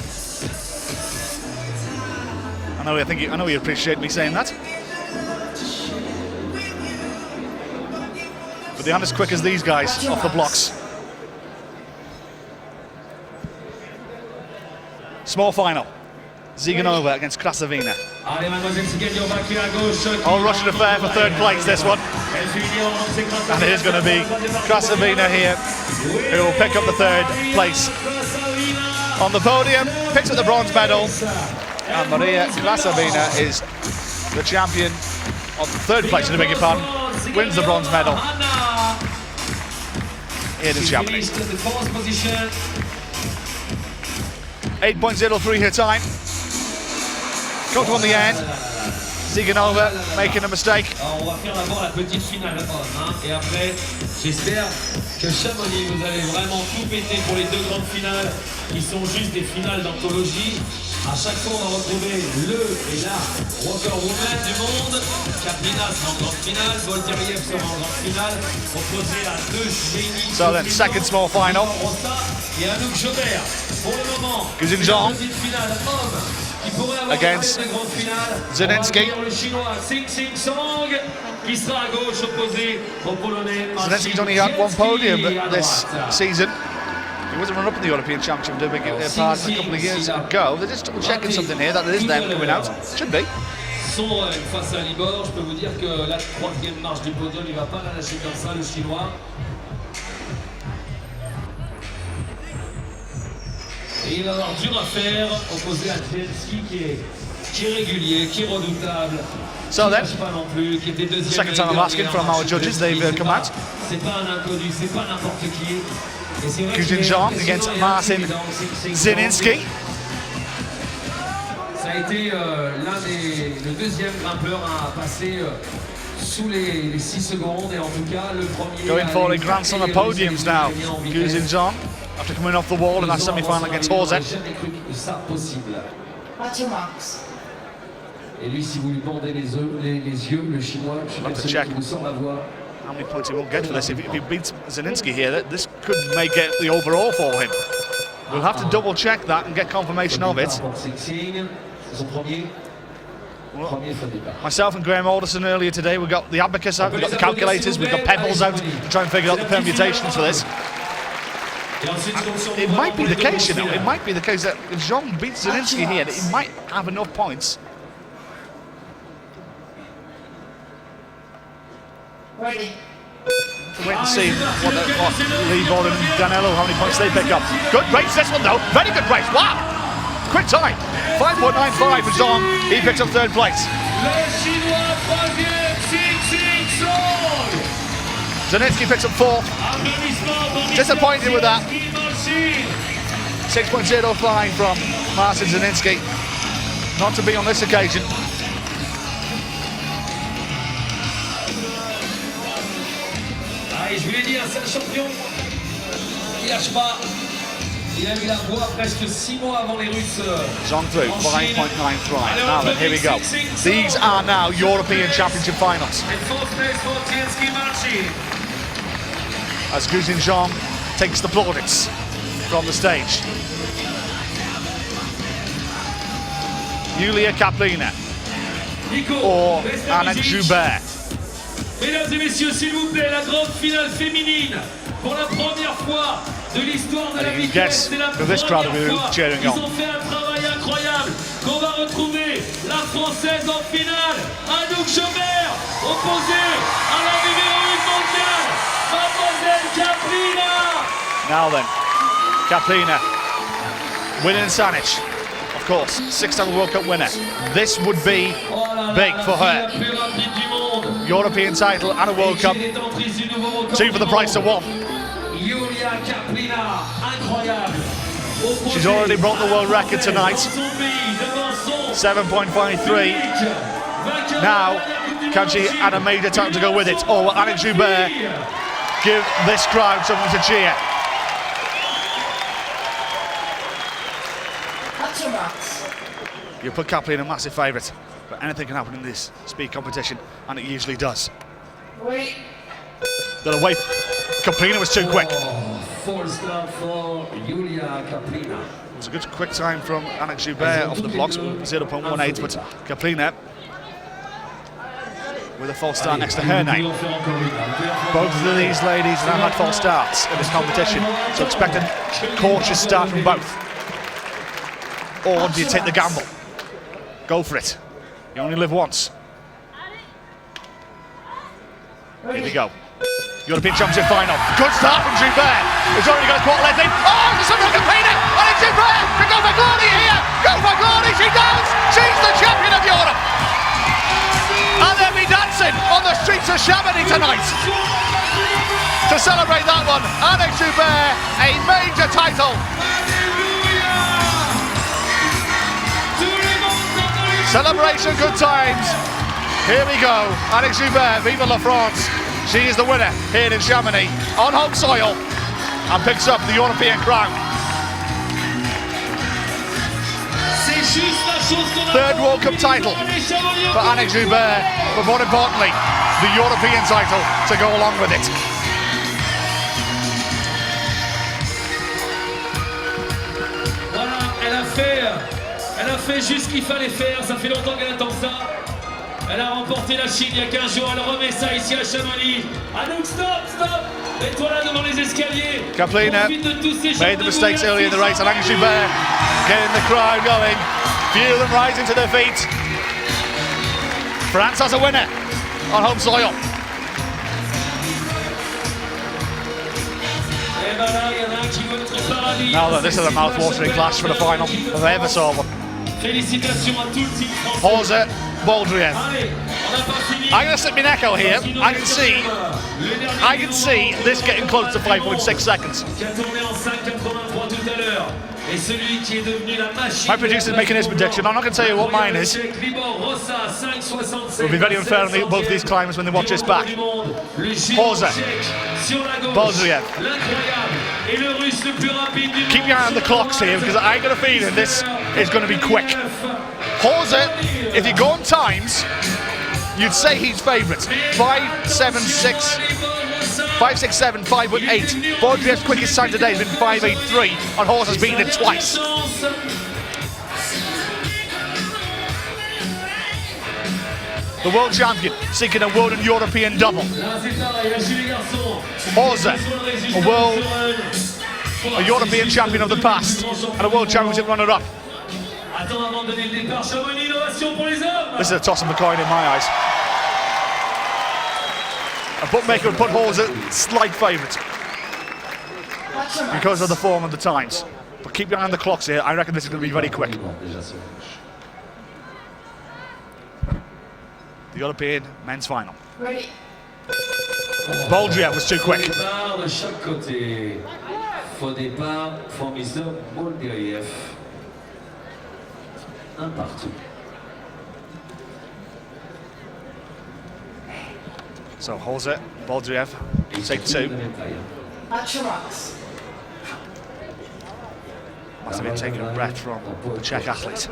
I know you appreciate me saying that. But they aren't as quick as these guys off the blocks. Small final. Ziganova against Krasavina. All Russian affair for third place, this one. And it is going to be Krasavina here who will pick up the third place. On the podium, picks up the bronze medal. And Maria Krasavina is the champion of third place, in the beg your pardon, wins the bronze medal here in Chamonix. 8.03 her time. Got on the end. Ziganova making a mistake. On va faire d'abord la petite finale et après j'espère que Chamonix vous allez vraiment tout péter pour les deux grandes finales qui sont juste des finales d'anthologie. À chaque fois on va retrouver le et la rocker woman du monde. Katrina sera en grande finale, Volteriev sera en grande finale, opposé à deux génies. So then second small final. Et Anouk Jobert pour le moment. Guzin-Zhang against Zelensky. Zelensky's only had one podium this season. He wasn't run up in the European Championship, did a big part a couple of years ago. They're just double checking something here that it is them coming out. Should be. Face à Libor, je peux vous dire que la troisième marche du podium, il va pas la lâcher comme ça, le Chinois. Et il va avoir dur à faire, opposé à Zelensky qui est régulier, qui est redoutable. So then, pas non plus, qui était deuxième. second time I'm asking from our judges, they've come out. C'est pas un inconnu, c'est pas n'importe qui. Guzin-Zhang against Martin Zininski. Ça a été le deuxième grimpeur à passer sous les 6 secondes et en tout cas le premier. Going for a grand slam of podiums now. Guzin-Zhang after coming off the wall in that semi-final against Horze. Et lui, si vous lui bandez les yeux, le Chinois, je vous sort la voix. How many points he will get for this? If he beats Zininski here, this could make it the overall for him. We'll have to double check that and get confirmation of it. Myself and Graham Alderson earlier today, we got the abacus out, we got the calculators, we've got pebbles out to try and figure out the permutations for this. It might be the case, you know, it might be the case that if Zhang beats Zininski here, he might have enough points. Ready. Wait and see what Libor and Danilo, how many points they pick up. Good race this one though, very good race, wow! Quick time, 5.95 for Zhang, he picks up third place. Zininski picks up fourth. Disappointed with that. 6.05 from Martin Zininski. Not to be on this occasion. Je vous l'ai dit, un seul champion qui lâche pas. Il a eu la voix presque 6 mois avant les Russes. Zhang through, 5.93. Now then, here we go. These are now European Championship finals. As Guzin-Zhang takes the plaudits from the stage. Yulia Kaplina or Anna Joubert. Mesdames et messieurs, s'il vous plaît, la grande finale féminine pour la première fois de l'histoire de la vitesse. C'est la première fois. Ils ont fait un travail incroyable. Qu'on va retrouver la Française en finale, Anouk Jobert, opposée à la numéro 1 mondiale, Mademoiselle Kaplina. Now then, Kaplina winning Saanich, of course, 6-time World Cup winner. This would be big for her. European title and a World Cup. Two for the price of one. She's already broke the world record tonight. 7.53. Now, can she add a major time to go with it? Or will Annick Joubert give this crowd something to cheer? You put Kaplina a massive favourite, but anything can happen in this speed competition, and it usually does. The way Kaplina was too quick. It was a good quick time from Annick Joubert off the blocks, 0.18, but Kaplina with a false start next to her name. Both of these ladies have had false starts in this competition, so expect a cautious start from both. Or do you take the gamble? Go for it. You only live once. Here we go. European Championship final. Good start from Joubert. He's already got a quarter length in. Oh, there's something to compete it. Annick Joubert can go for glory here. Go for glory. She does. She's the champion of Europe. And they'll be dancing on the streets of Chamonix tonight. To celebrate that one, Annick Joubert, a major title. Celebration, good times. Here we go. Annick Joubert, Vive la France. She is the winner here in Chamonix on home soil and picks up the European crown. Third World Cup title for Annick Joubert, but more importantly, the European title to go along with it. Voilà, elle a fait juste ce qu'il fallait faire, ça fait longtemps qu'elle attend ça. Elle a remporté la Chine il y a 15 jours, elle remet ça ici à Chamonix. Ah donc stop. Mets-toi là devant les escaliers. Kaplina made the mistakes early in the race, and Annick Joubert getting the crowd going. Few of them rising to their feet. France has a winner on home soil. Now look, this is a mouth-watering clash for the final if I ever saw one. Hauser, Baldriev. I'm going to slip my neck out here. I can see this getting close to 5.6 seconds. My producer's making his prediction. I'm not going to tell you what mine is. It will be very unfair on both these climbers when they watch this back. Hauser, Baldriev. Keep your eye on the clocks here, because I got a feeling this is going to be quick. Hauser, if you go on times, you'd say he's favourite. 5.76, 5.67, 5.8. Baldriev's quickest time today has been 5.83, and Hauser's beaten it twice. The world champion seeking a world and European double. Hauser, a European champion of the past and a world championship runner-up. This is a toss of a coin in my eyes. A bookmaker would put Hauser slight favourite because of the form of the times. But keep your eye on the clocks here. I reckon this is going to be very quick. The European men's final. Ready. Baldriev was too quick. Faux départ for Mr. Baldriev. Un partout. So Hauser, Baldriev, take two. At your rocks. Must have been taking a breath from the Czech athlete.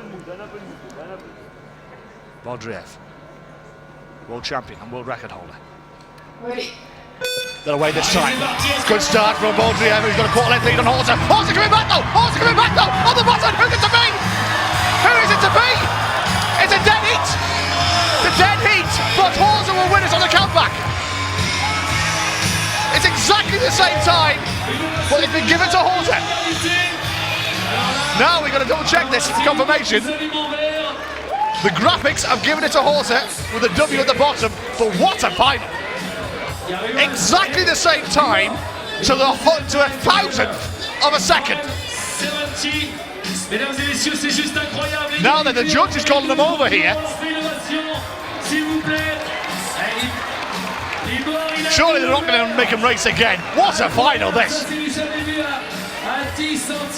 Baldriev, world champion and world record holder. Ready. They're away this time. Good start from Baldriev, who's got a quarter length lead on Hauser. Hauser coming back though! Hauser coming back though! On the button! Who's it to be? Who is it to be? It's a dead heat! It's a dead heat! But Hauser will win it on the comeback. It's exactly the same time, but it's been given to Hauser. Now we've got to double check this confirmation. The graphics have given it to Hauser with a W at the bottom, but what a final! Exactly the same time to a thousandth of a second. Now that the judge is calling them over here. Surely they're not going to make him race again. What a final this!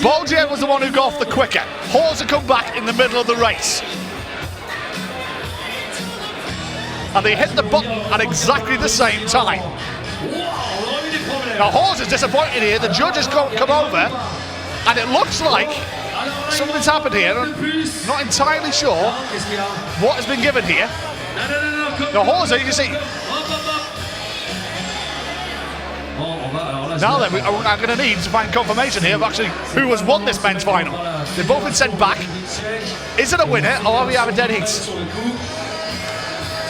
Podium was the one who got off the quicker. Hawes come back in the middle of the race. And they hit the button at exactly the same time. Now Hawes is disappointed here. The judges come over, and it looks like something's happened here. I'm not entirely sure what has been given here. Now Hawes, you can see. Now then, I'm going to need to find confirmation here of actually who has won this men's final. They've both been sent back. Is it a winner, or are we having dead heats?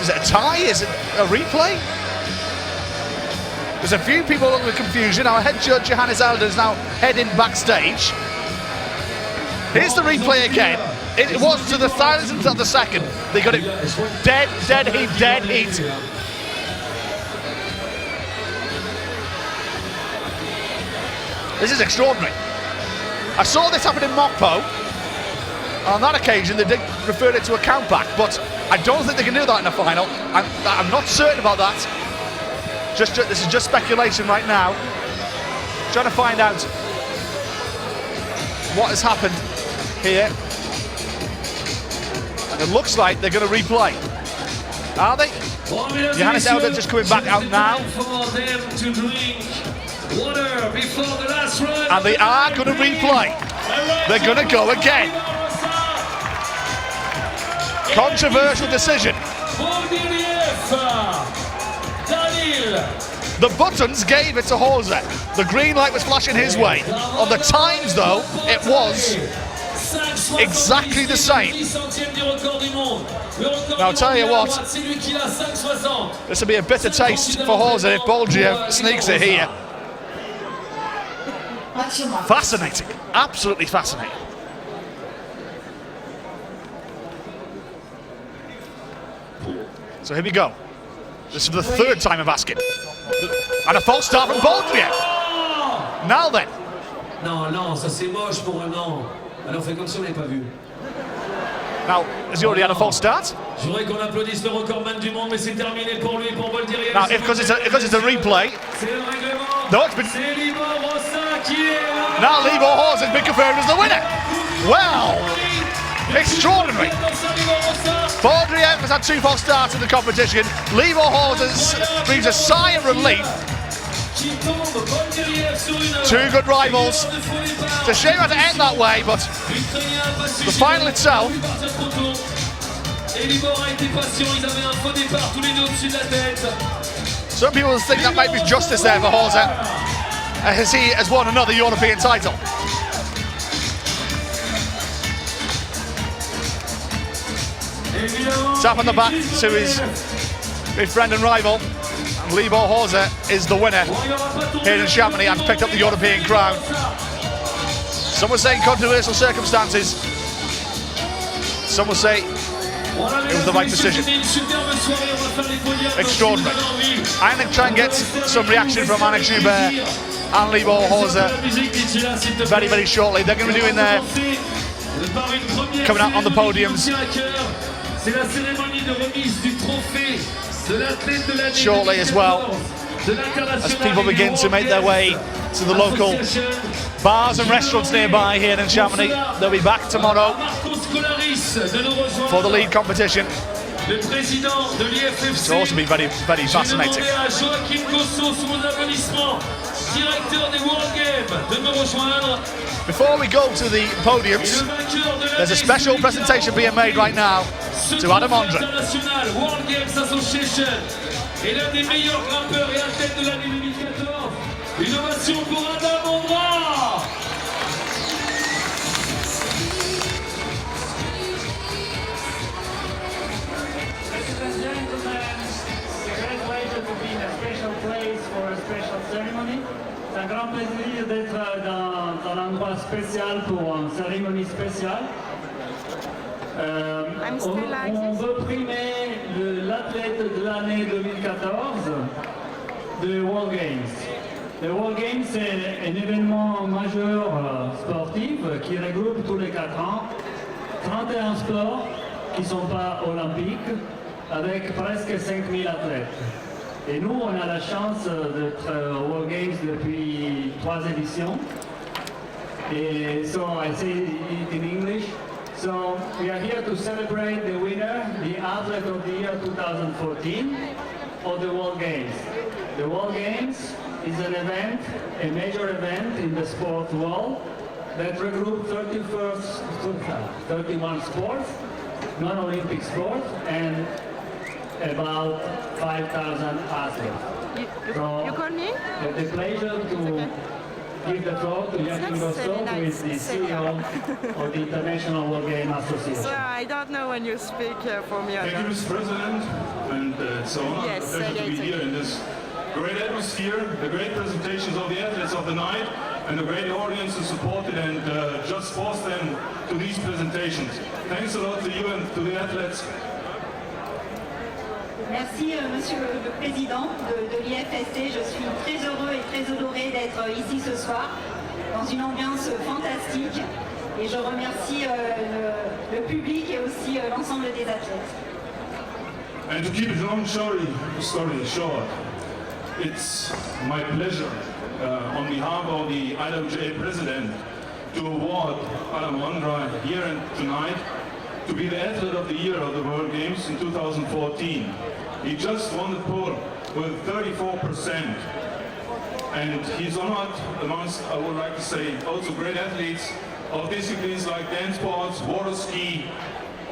Is it a tie? Is it a replay? There's a few people looking with confusion. Our head judge, Johannes Elder, is now heading backstage. Here's the replay again. It was to the thousandth of the second. They got it dead heat. This is extraordinary. I saw this happen in Mokpo. On that occasion, they did refer it to a countback, but I don't think they can do that in a final. I'm not certain about that. This is just speculation right now. Trying to find out what has happened here. And it looks like they're going to replay. Are they? Johannes Elder just coming back out now. And they are going to replay. They're going to go again. Controversial decision. The buttons gave it to Hawes. The green light was flashing his way. On the times though, it was exactly the same. Now I'll tell you what, this will be a bitter taste for Hawes if Boldriev sneaks it here. Fascinating, absolutely fascinating. So here we go. This is the third time of asking. And a false start from Boldriev. Now then. Non, ça c'est moche pour un non. Alors on fait comme si on n'avait pas vu. Now, has he already had a false start? Je voudrais qu'on applaudisse le recordman du monde, mais c'est terminé pour lui, pour Boldriev. Now, because it's a replay. C'est le règlement. No, it's been. C'est Libor Rossa qui est là. Now, Libor Hawes has been confirmed as the winner. Well, extraordinary. Boldriev has had two false starts in the competition. Libor Hawes brings a sigh of relief. Two good rivals. It's a shame it had to end that way, but the final itself. Some people think that might be justice there for Hawes, as he has won another European title. Tap on the back to his friend and rival. And Libor Hawes is the winner here in Chamonix and picked up the European crown. Some were saying controversial circumstances. Some will say it was the right decision. Extraordinary. I'm going to try and get some reaction from Annick Joubert and Libor Hawes very, very shortly. They're going to be doing their coming out on the podiums shortly as well, as people begin to make their way to the local bars and restaurants nearby here in Chamonix. They'll be back tomorrow for the lead competition. It's also been very, very fascinating. Before we go to the podiums, there's a special presentation being made right now to Adam Ondra. C'est un grand plaisir d'être dans un endroit spécial pour une cérémonie spéciale. On veut primer l'athlète de l'année 2014 de World Games. Le World Games est un événement majeur sportif qui regroupe tous les 4 ans 31 sports qui ne sont pas olympiques avec presque 5000 athlètes. Et nous, on a la chance d'être au World Games depuis 3 éditions. Et so I say it in English. So we are here to celebrate the winner, the Athlete of the Year 2014 of the World Games. The World Games is an event, a major event in the sport world that regroups 31 sports, non-Olympic sports, and about 5,000 athletes. You call me? The pleasure to give the floor to Joachim Gostot, who is the CEO of the International World Game Association. So I don't know when you speak for me. Thank you, Mr. President, and it's an honor, Yes, a pleasure to be it's here okay. in this great atmosphere, the great presentations of the athletes of the night, and the great audience who supported and just forced them to these presentations. Thanks a lot to you and to the athletes. Merci Monsieur le Président de l'IFSC. Je suis très heureux et très honoré d'être ici ce soir dans une ambiance fantastique et je remercie le public et aussi l'ensemble des athlètes. And to keep the long story short, it's my pleasure on behalf of the IWGA President to award Adam Ondra here and tonight to be the Athlete of the Year of the World Games in 2014. He just won the pole with 34%. And he's honored amongst, I would like to say, also great athletes of disciplines like dance sports, water ski,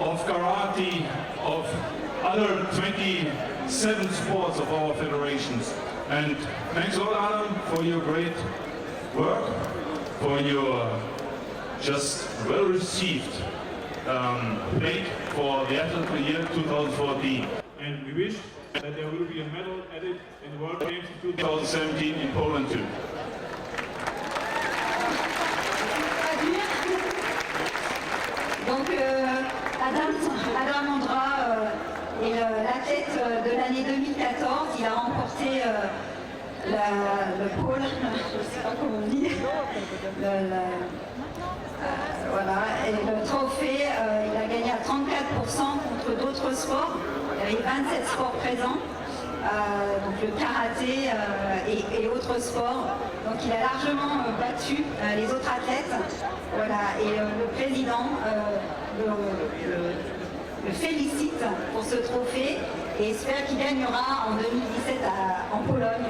of karate, of other 27 sports of our federations. And thanks a lot, Adam, for your great work, for your just well-received plate for the Athlete of the Year 2014. And we wish that there will be a medal added in the World Games in 2017 in Poland too. Donc Adam Ondra est l'athlète de l'année 2014. Il a remporté le pôle, je ne sais pas comment on dit, voilà, et le trophée, il a gagné à 34% contre d'autres sports. Il y avait 27 sports présents, donc le karaté et autres sports. Donc il a largement battu les autres athlètes. Voilà, et le président le félicite pour ce trophée et espère qu'il gagnera en 2017 en Pologne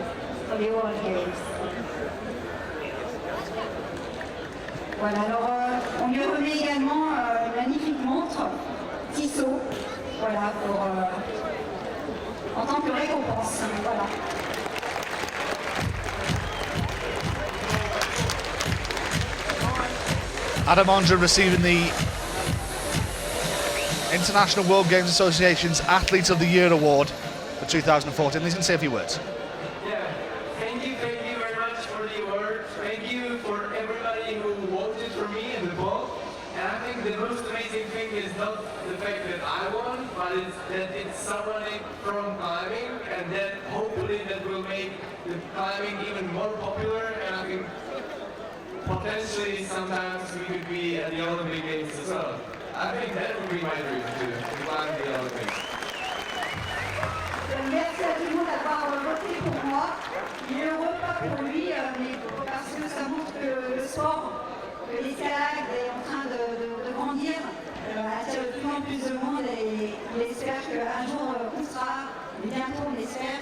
pour les World Games. Voilà, alors on lui remet également une magnifique montre Tissot, voilà, en tant que récompense. Voilà. Adam Ondra receiving the International World Games Association's Athlete of the Year Award for 2014. He's going to say a few words. Yeah, thank you very much for the award. Thank you for everybody who voted for me in the vote. And I think the most amazing thing is not the fact that I won, but it's that it's somebody from climbing, and that hopefully that will make the climbing even more popular. And I think potentially sometimes we could be at the Olympic Games as well. I think that would be my dream to climb the Olympics. Merci à tout le monde d'avoir voté pour moi. Il est heureux, pas pour lui, mais parce que ça montre que le sport, que l'escalade est en train de grandir, attire de plus en plus de monde et il espère qu'un jour on sera, bientôt on espère,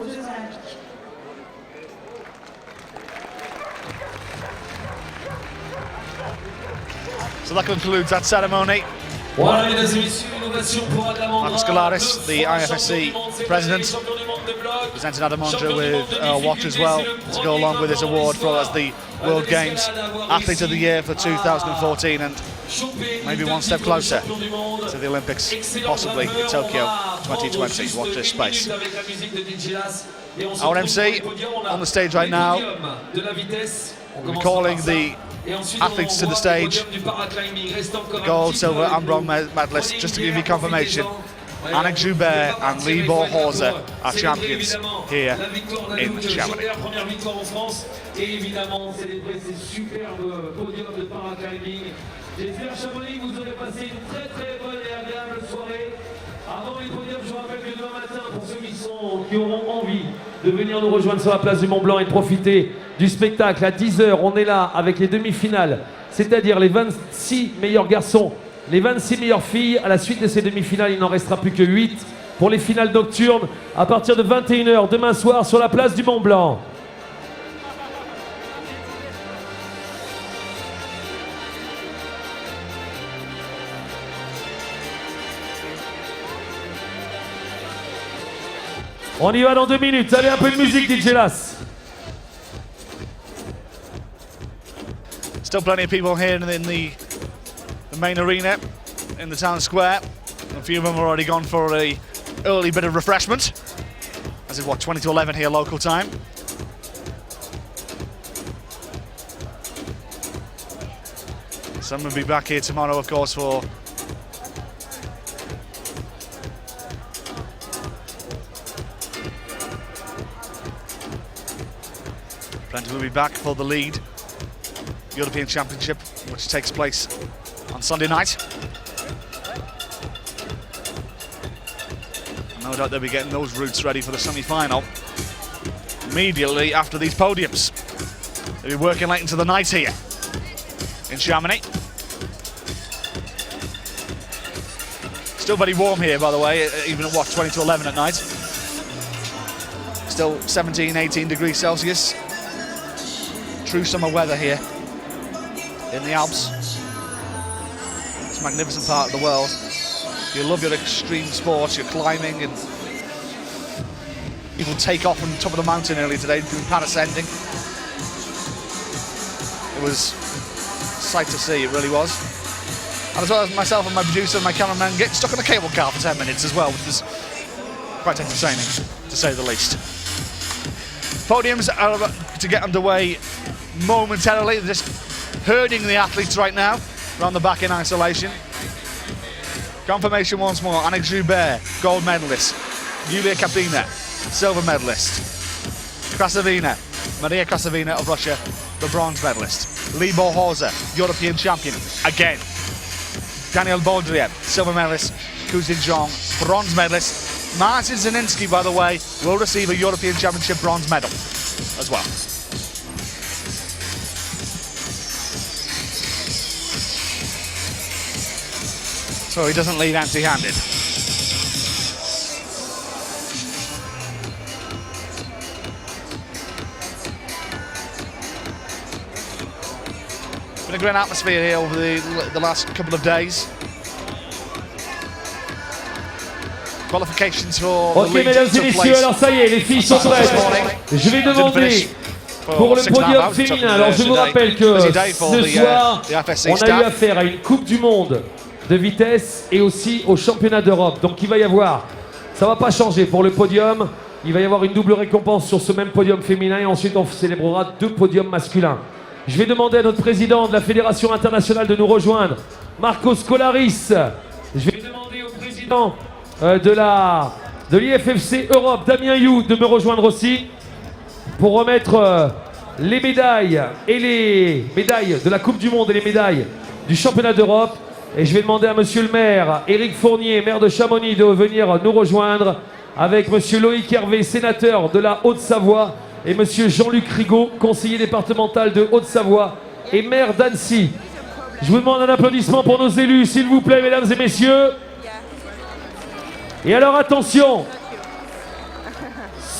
aux Jeux Olympiques. So that concludes that ceremony. Voilà, mesdames et messieurs, une ovation pour Adam Ondra. Marcus Galaris, the IFSC president, presenting Adam Ondra with a watch as well to go along with his award for as the World Games Athlete of the Year for 2014, and maybe one step closer to the Olympics, possibly in Tokyo 2020. Watch this space. Our MC on the stage right now, recalling the athletes to the stage, gold, silver and bronze medalists. Just to give you confirmation, Annick Joubert and Libor Horza are champions here in Chamonix. Première victoire en France et évidemment célébrer ces superbes podiums de paraclimbing. J'espère Chamonix vous aurez passé une très bonne et agréable soirée. Avant les podiums, je vous rappelle que demain matin, pour ceux qui auront envie de venir nous rejoindre sur la place du Mont-Blanc et de profiter du spectacle, à 10h, on est là avec les demi-finales, c'est-à-dire les 26 meilleurs garçons, les 26 meilleures filles. À la suite de ces demi-finales, il n'en restera plus que 8 pour les finales nocturnes à partir de 21h demain soir sur la place du Mont-Blanc. On y va dans 2 minutes. Allez, un peu de musique, DJ Las. Still plenty of people here in the main arena, in the town square. A few of them have already gone for a early bit of refreshment. As it's what, 20 to 11 here local time. Some will be back here tomorrow, of course, for plenty will be back for the lead European Championship, which takes place on Sunday night. No doubt they'll be getting those routes ready for the semi-final immediately after these podiums. They'll be working late into the night here in Chamonix. Still very warm here, by the way, even at what, 20 to 11 at night. Still 17, 18 degrees Celsius. True summer weather here in the Alps. It's a magnificent part of the world. If you love your extreme sports, your climbing, and people take off on top of the mountain earlier today doing parascending. It was a sight to see, it really was. And as well as myself and my producer and my cameraman getting stuck on a cable car for 10 minutes as well, which was quite entertaining, to say the least. Podiums are about to get underway momentarily. They're just herding the athletes right now around the back in isolation. Confirmation once more: Annick Joubert, gold medalist; Yulia Kapina, silver medalist; Krasavina, Maria Krasavina of Russia, the bronze medalist; Libor Horza, European champion again; Daniel Boldriev, silver medalist; Kuzin Zhong, bronze medalist. Martin Zininsky, by the way, will receive a European Championship bronze medal as well. So he doesn't leave empty-handed. Been a great atmosphere here over the last couple of days. Qualifications for Ok, mesdames et messieurs, alors ça y est, les filles sont prêtes. Je vais demander pour le podium féminin. Alors je vous rappelle que ce soir, on a eu affaire à une Coupe du Monde de vitesse et aussi au championnat d'Europe. Donc il va y avoir, ça va pas changer pour le podium, il va y avoir une double récompense sur ce même podium féminin et ensuite on célébrera 2 podiums masculins. Je vais demander à notre président de la Fédération internationale de nous rejoindre, Marcos Colaris. Je vais demander au président de l'IFFC Europe, Damien You, de me rejoindre aussi pour remettre les médailles et les médailles de la Coupe du Monde et les médailles du championnat d'Europe. Et je vais demander à monsieur le maire, Éric Fournier, maire de Chamonix, de venir nous rejoindre avec monsieur Loïc Hervé, sénateur de la Haute-Savoie, et monsieur Jean-Luc Rigaud, conseiller départemental de Haute-Savoie et maire d'Annecy. Je vous demande un applaudissement pour nos élus, s'il vous plaît, mesdames et messieurs. Et alors attention,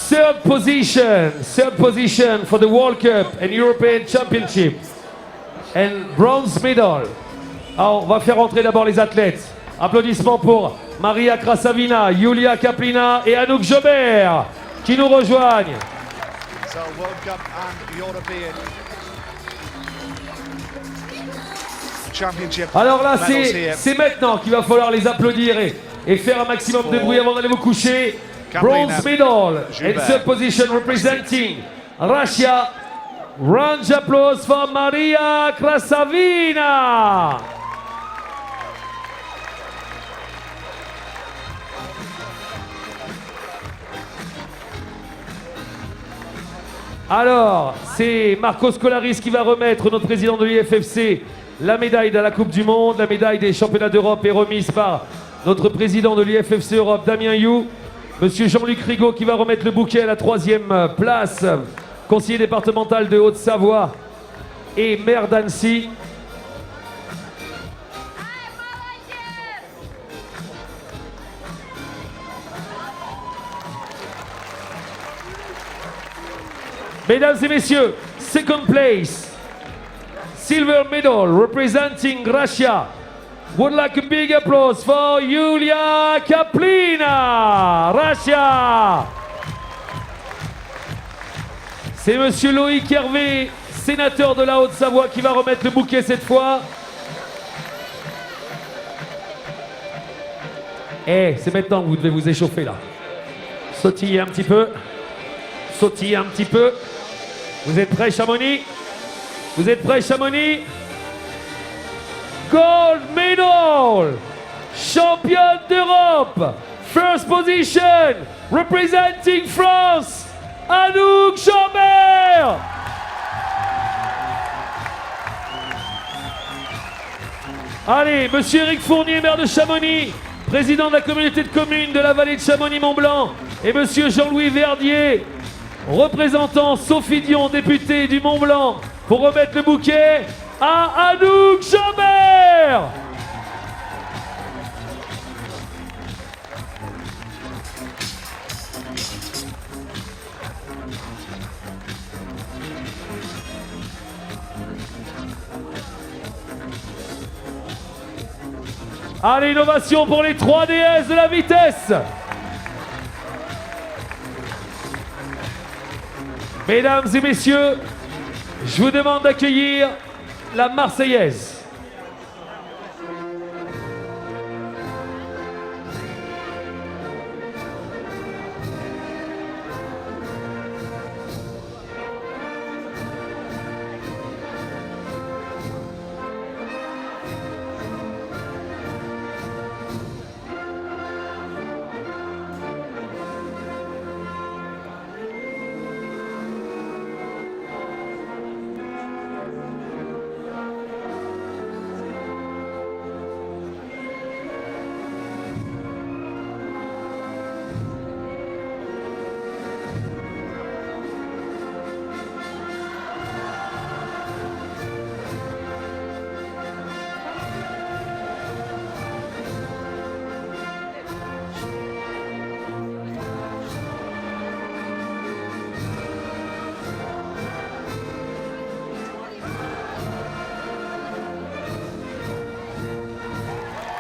third position for the World Cup and European Championship and bronze medal. Alors on va faire entrer d'abord les athlètes. Applaudissements pour Maria Krasavina, Yulia Kapina et Annick Joubert qui nous rejoignent. So World Cup and European Championship. Alors là c'est maintenant qu'il va falloir les applaudir et faire un maximum de bruit avant d'aller vous coucher. Bronze medal and third position representing Russia. Round of applause for Maria Krasavina. Alors, c'est Marcos Colaris qui va remettre, notre président de l'IFFC, la médaille de la Coupe du Monde. La médaille des championnats d'Europe est remise par notre président de l'IFFC Europe, Damien You, monsieur Jean-Luc Rigaud qui va remettre le bouquet à la 3e place, conseiller départemental de Haute-Savoie et maire d'Annecy. Mesdames et messieurs, second place, silver medal representing Russia. Would like a big applause for Yulia Kaplina, Russia. C'est monsieur Loïc Hervé, sénateur de la Haute-Savoie, qui va remettre le bouquet cette fois. Eh, c'est maintenant que vous devez vous échauffer là. Sautillez un petit peu. Sautillez un petit peu. Vous êtes prêts, Chamonix? Vous êtes prêts, Chamonix? Gold medal! Championne d'Europe! First position! Representing France! Anouk Chambert! Allez, monsieur Eric Fournier, maire de Chamonix, président de la communauté de communes de la vallée de Chamonix-Mont-Blanc, et monsieur Jean-Louis Verdier, représentant Sophie Dion, députée du Mont-Blanc, pour remettre le bouquet à Anouk Chambert. Allez, innovation pour les 3 DS de la vitesse. Mesdames et messieurs, je vous demande d'accueillir la Marseillaise.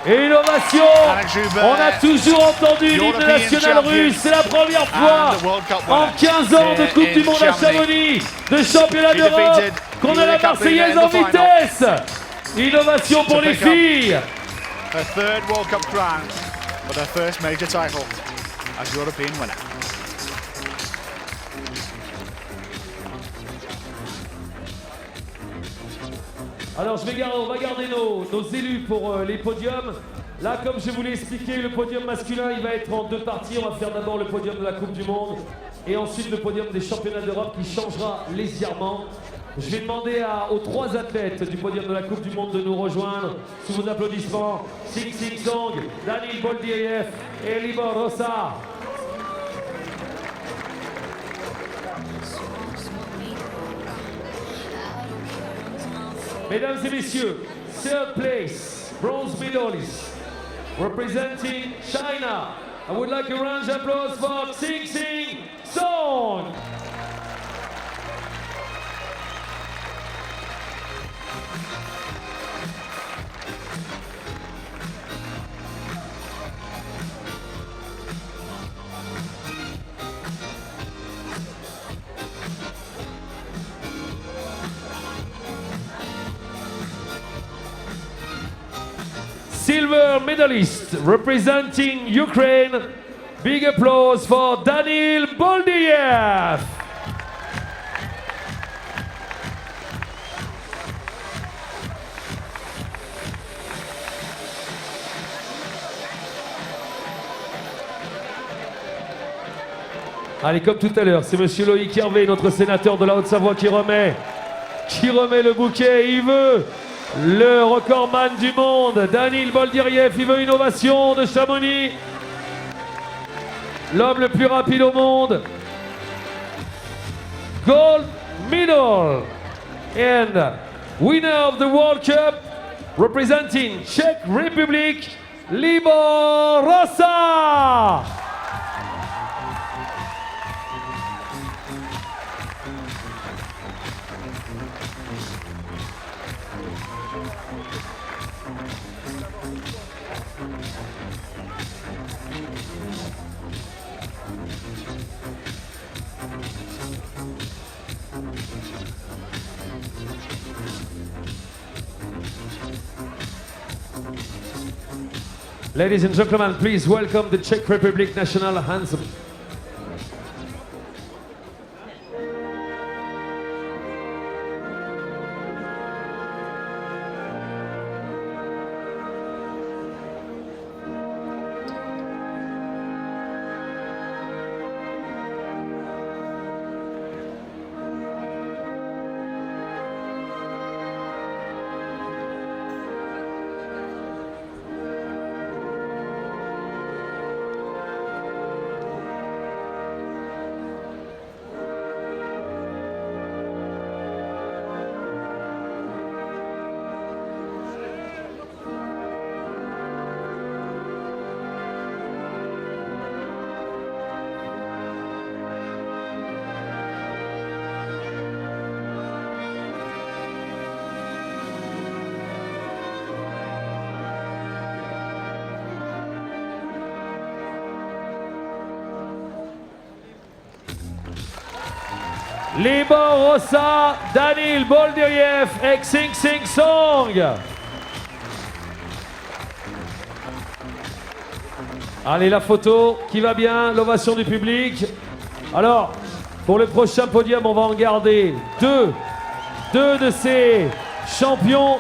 Et innovation, on a toujours entendu l'hymne national russe, c'est la première fois en 15 ans de Coupe du Monde à Chamonix, de championnat d'Europe, qu'on a la Marseillaise en vitesse. Innovation pour les filles. Her third World Cup crown, but her first major title as European winner. Alors on va garder nos élus pour les podiums. Là, comme je vous l'ai expliqué, le podium masculin, il va être en 2 parties. On va faire d'abord le podium de la Coupe du Monde et ensuite le podium des championnats d'Europe qui changera légèrement. Je vais demander aux 3 athlètes du podium de la Coupe du Monde de nous rejoindre sous vos applaudissements. Sing Sing Song, Daniil Boldiev et Libor Rosa. Mesdames et messieurs, third place, bronze medalist, representing China. I would like a round of applause for Sing Sing Song. Silver medalist representing Ukraine. Big applause for Danil Boldiev. Allez, comme tout à l'heure, c'est monsieur Loïc Hervé, notre sénateur de la Haute-Savoie, qui remet le bouquet. Il veut le recordman du monde, Danil Boldiriev, il veut une ovation de Chamonix. L'homme le plus rapide au monde. Gold medal. And winner of the World Cup, representing Czech Republic, Libor Rosa. Ladies and gentlemen, please welcome the Czech Republic national anthem. Libor Rosa, Danil Boldiriev et Xing Xing Song. Allez, la photo qui va bien, l'ovation du public. Alors, pour le prochain podium, on va en garder deux de ces champions.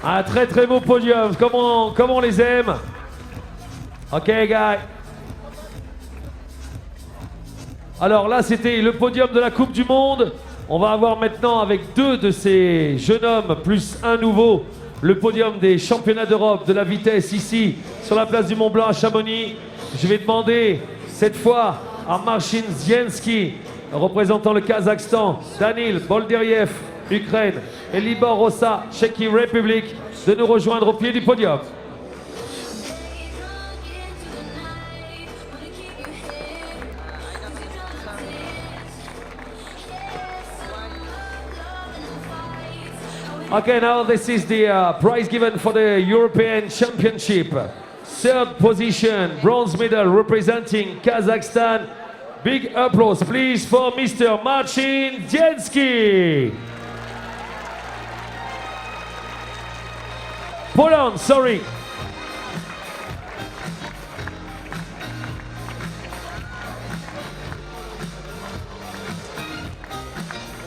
Un très très beau podium, comme on les aime. Ok, guys. Alors là, c'était le podium de la Coupe du Monde. On va avoir maintenant, avec deux de ces jeunes hommes, plus un nouveau, le podium des championnats d'Europe de la vitesse ici, sur la place du Mont Blanc à Chamonix. Je vais demander cette fois à Marcin Zienski, représentant le Kazakhstan, Danil Boldiriev, Ukraine, et Libor Rosa, Czech Republic, de nous rejoindre au pied du podium. Okay, now this is the prize given for the European Championship. Third position, bronze medal representing Kazakhstan. Big applause, please, for Mr. Marcin Zienski. Poland, sorry.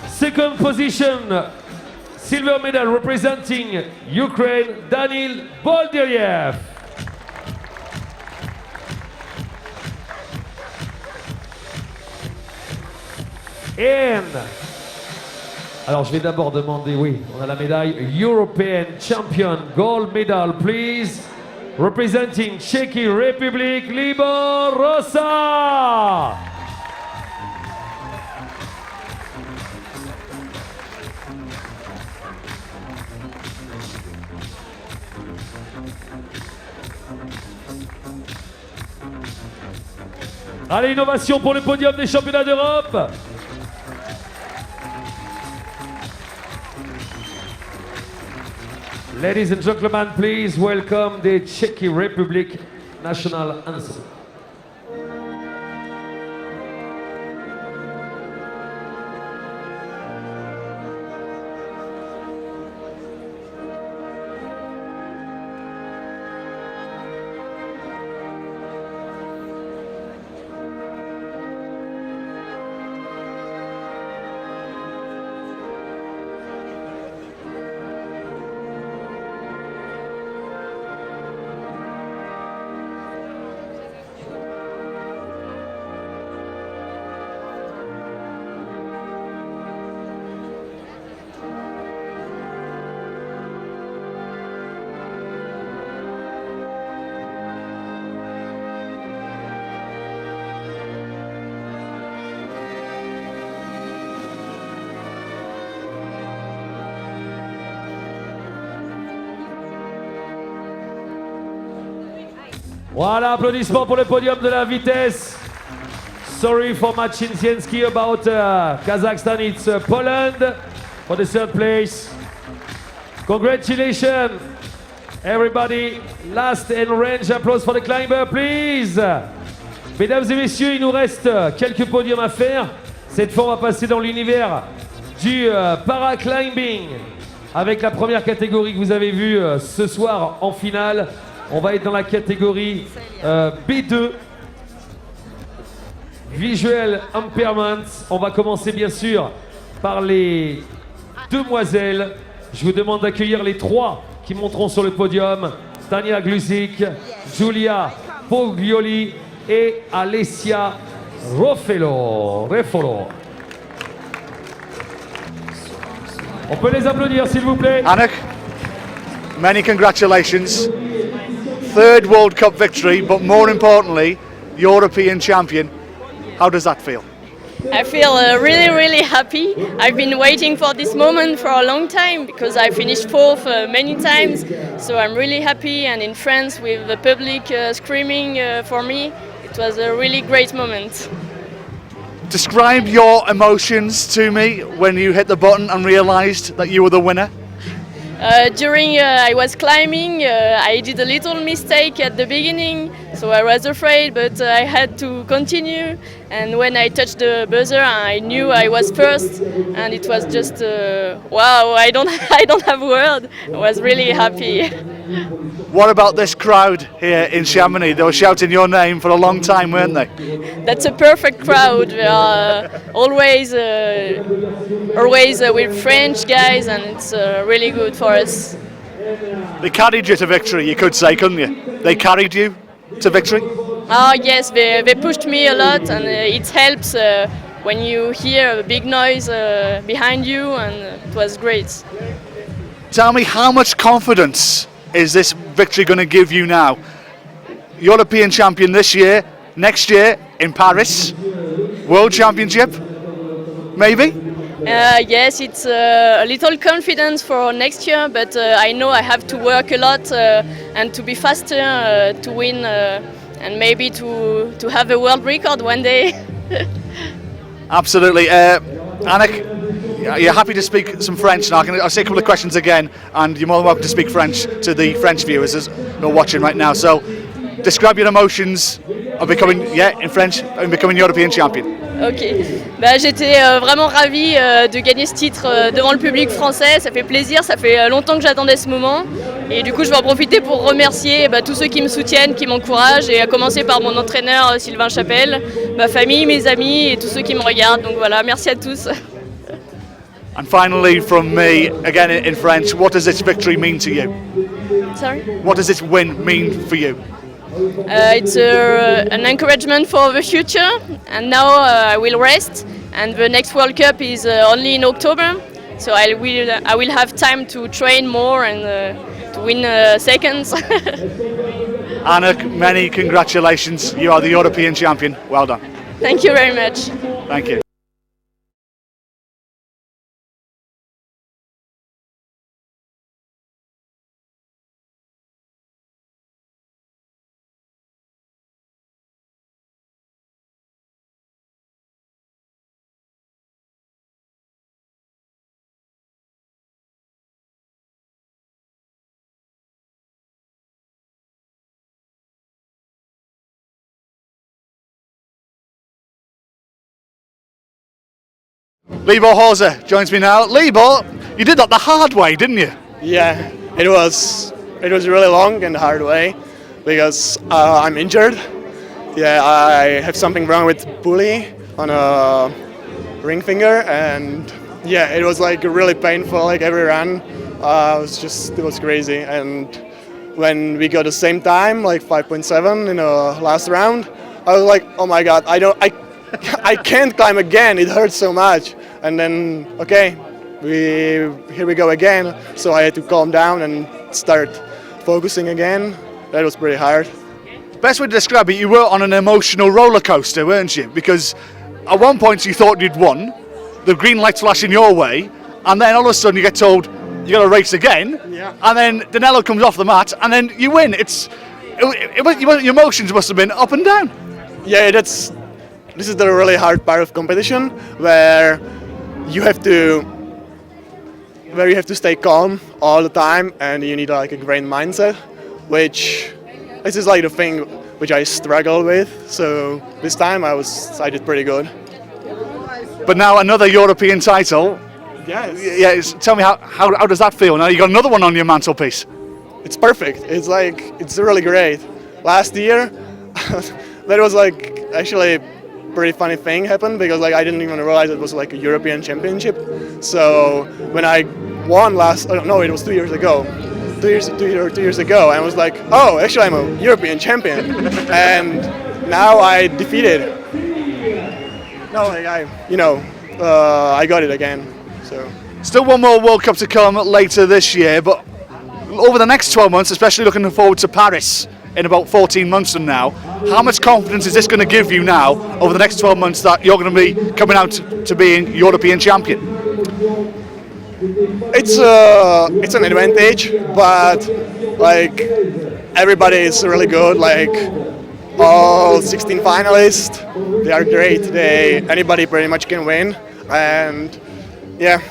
Second position, silver medal representing Ukraine, Danil Boldiriev. And, alors je vais d'abord demander, oui, on a la médaille European Champion, gold medal, please, representing Czech Republic, Libor Rosa. Allez, innovation pour le podium des championnats d'Europe. Ladies and gentlemen, please welcome the Czech Republic national anthem. Voilà, applaudissements pour le podium de la vitesse. Sorry for Machinzienski about Kazakhstan. It's Poland for the third place. Congratulations, everybody. Last and range applause for the climber, please. Mesdames et messieurs, il nous reste quelques podiums à faire. Cette fois, on va passer dans l'univers du paraclimbing avec la première catégorie que vous avez vue ce soir en finale. On va être dans la catégorie B2, Visual Impairment. On va commencer bien sûr par les demoiselles. Je vous demande d'accueillir les trois qui monteront sur le podium. Tania Glusic, Giulia Poglioli et Alessia Refolo. On peut les applaudir s'il vous plaît. Anik, many congratulations. Third World Cup victory, but more importantly, European champion. How does that feel? I feel really happy. I've been waiting for this moment for a long time because I finished fourth many times. So I'm really happy, and in France with the public screaming for me, it was a really great moment. Describe your emotions to me when you hit the button and realised that you were the winner. During I was climbing, I did a little mistake at the beginning, so I was afraid, but I had to continue. And when I touched the buzzer, I knew I was first, and it was just wow! I don't have words. I was really happy. What about this crowd here in Chamonix? They were shouting your name for a long time, weren't they? That's a perfect crowd. They are always with French guys, and it's really good for us. They carried you to victory, you could say, couldn't you? They carried you to victory? Oh yes, they pushed me a lot, and it helps when you hear a big noise behind you, and it was great. Tell me, how much confidence is this victory going to give you now? European champion this year, next year in Paris, World Championship, maybe? Yes, it's a little confidence for next year, but I know I have to work a lot and to be faster to win and maybe to have a world record one day. Absolutely. Anik, you're happy to speak some French now. I'll say a couple of questions again, and you're more than welcome to speak French to the French viewers who are watching right now. So, describe your emotions of becoming, in French, becoming European champion. Ok, j'étais vraiment ravie de gagner ce titre devant le public français, ça fait plaisir, ça fait longtemps que j'attendais ce moment et du coup je vais en profiter pour remercier tous ceux qui me soutiennent, qui m'encouragent et à commencer par mon entraîneur Sylvain Chapelle, ma famille, mes amis et tous ceux qui me regardent, donc voilà, merci à tous. And finally from me, again in French, what does this victory mean to you? Sorry? What does this win mean for you? It's an encouragement for the future, and now I will rest, and the next World Cup is only in October, so I will have time to train more and to win seconds. Anik, many congratulations, you are the European champion, well done. Thank you very much. Thank you. Libor Horza joins me now. Libor, you did that the hard way, didn't you? Yeah, it was really long and the hard way because I'm injured. Yeah, I have something wrong with pulley on a ring finger, and yeah, it was like really painful. Like every run, it was crazy. And when we got the same time, like 5.7 in the last round, I was like, oh my god, I can't climb again. It hurts so much. And then, okay, here we go again. So I had to calm down and start focusing again. That was pretty hard. Best way to describe it, you were on an emotional roller coaster, weren't you? Because at one point you thought you'd won, the green light's flashing your way, and then all of a sudden you get told you got to race again, and then Danilo comes off the mat, and then you win. It's Your emotions must have been up and down. Yeah, this is the really hard part of competition where you have to stay calm all the time, and you need like a great mindset, which this is like the thing which I struggle with. So this time I did pretty good. But now another European title. Yes. Yeah. Tell me how does that feel? Now you got another one on your mantelpiece. It's perfect. It's really great. Last year, that was like actually a pretty funny thing happened because like I didn't even realize it was like a European Championship. So when I won it was 2 years ago. 2 years ago, I was like, oh, actually I'm a European champion, and now I defeated. No, like I got it again. So still one more World Cup to come later this year, but over the next 12 months, especially looking forward to Paris in about 14 months from now, how much confidence is this going to give you now over the next 12 months that you're going to be coming out to being European champion? It's an advantage, but like everybody is really good. Like all 16 finalists, they are great. Anybody pretty much can win, and yeah,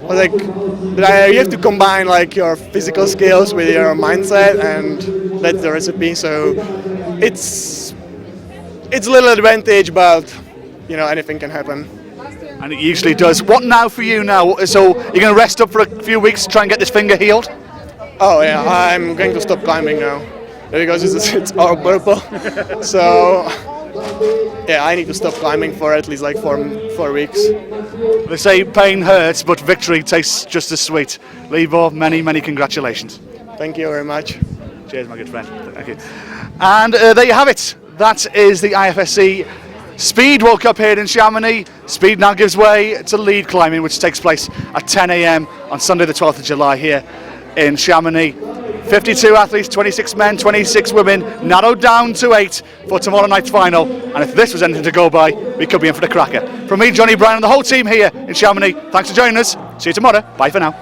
like you have to combine like your physical skills with your mindset, and that's the recipe. So it's a little advantage, but anything can happen. And it usually does. What now for you now? So you're going to rest up for a few weeks to try and get this finger healed? Oh yeah, I'm going to stop climbing now because it's all purple. So yeah, I need to stop climbing for at least like 4 weeks. They say pain hurts, but victory tastes just as sweet. Libor, many congratulations. Thank you very much. Cheers, my good friend. Thank you. And there you have it. That is the IFSC Speed World Cup here in Chamonix. Speed now gives way to lead climbing, which takes place at 10 a.m. on Sunday the 12th of July here in Chamonix. 52 athletes, 26 men, 26 women, narrowed down to 8 for tomorrow night's final. And if this was anything to go by, we could be in for the cracker. From me, Johnny Brown, and the whole team here in Chamonix, thanks for joining us. See you tomorrow. Bye for now.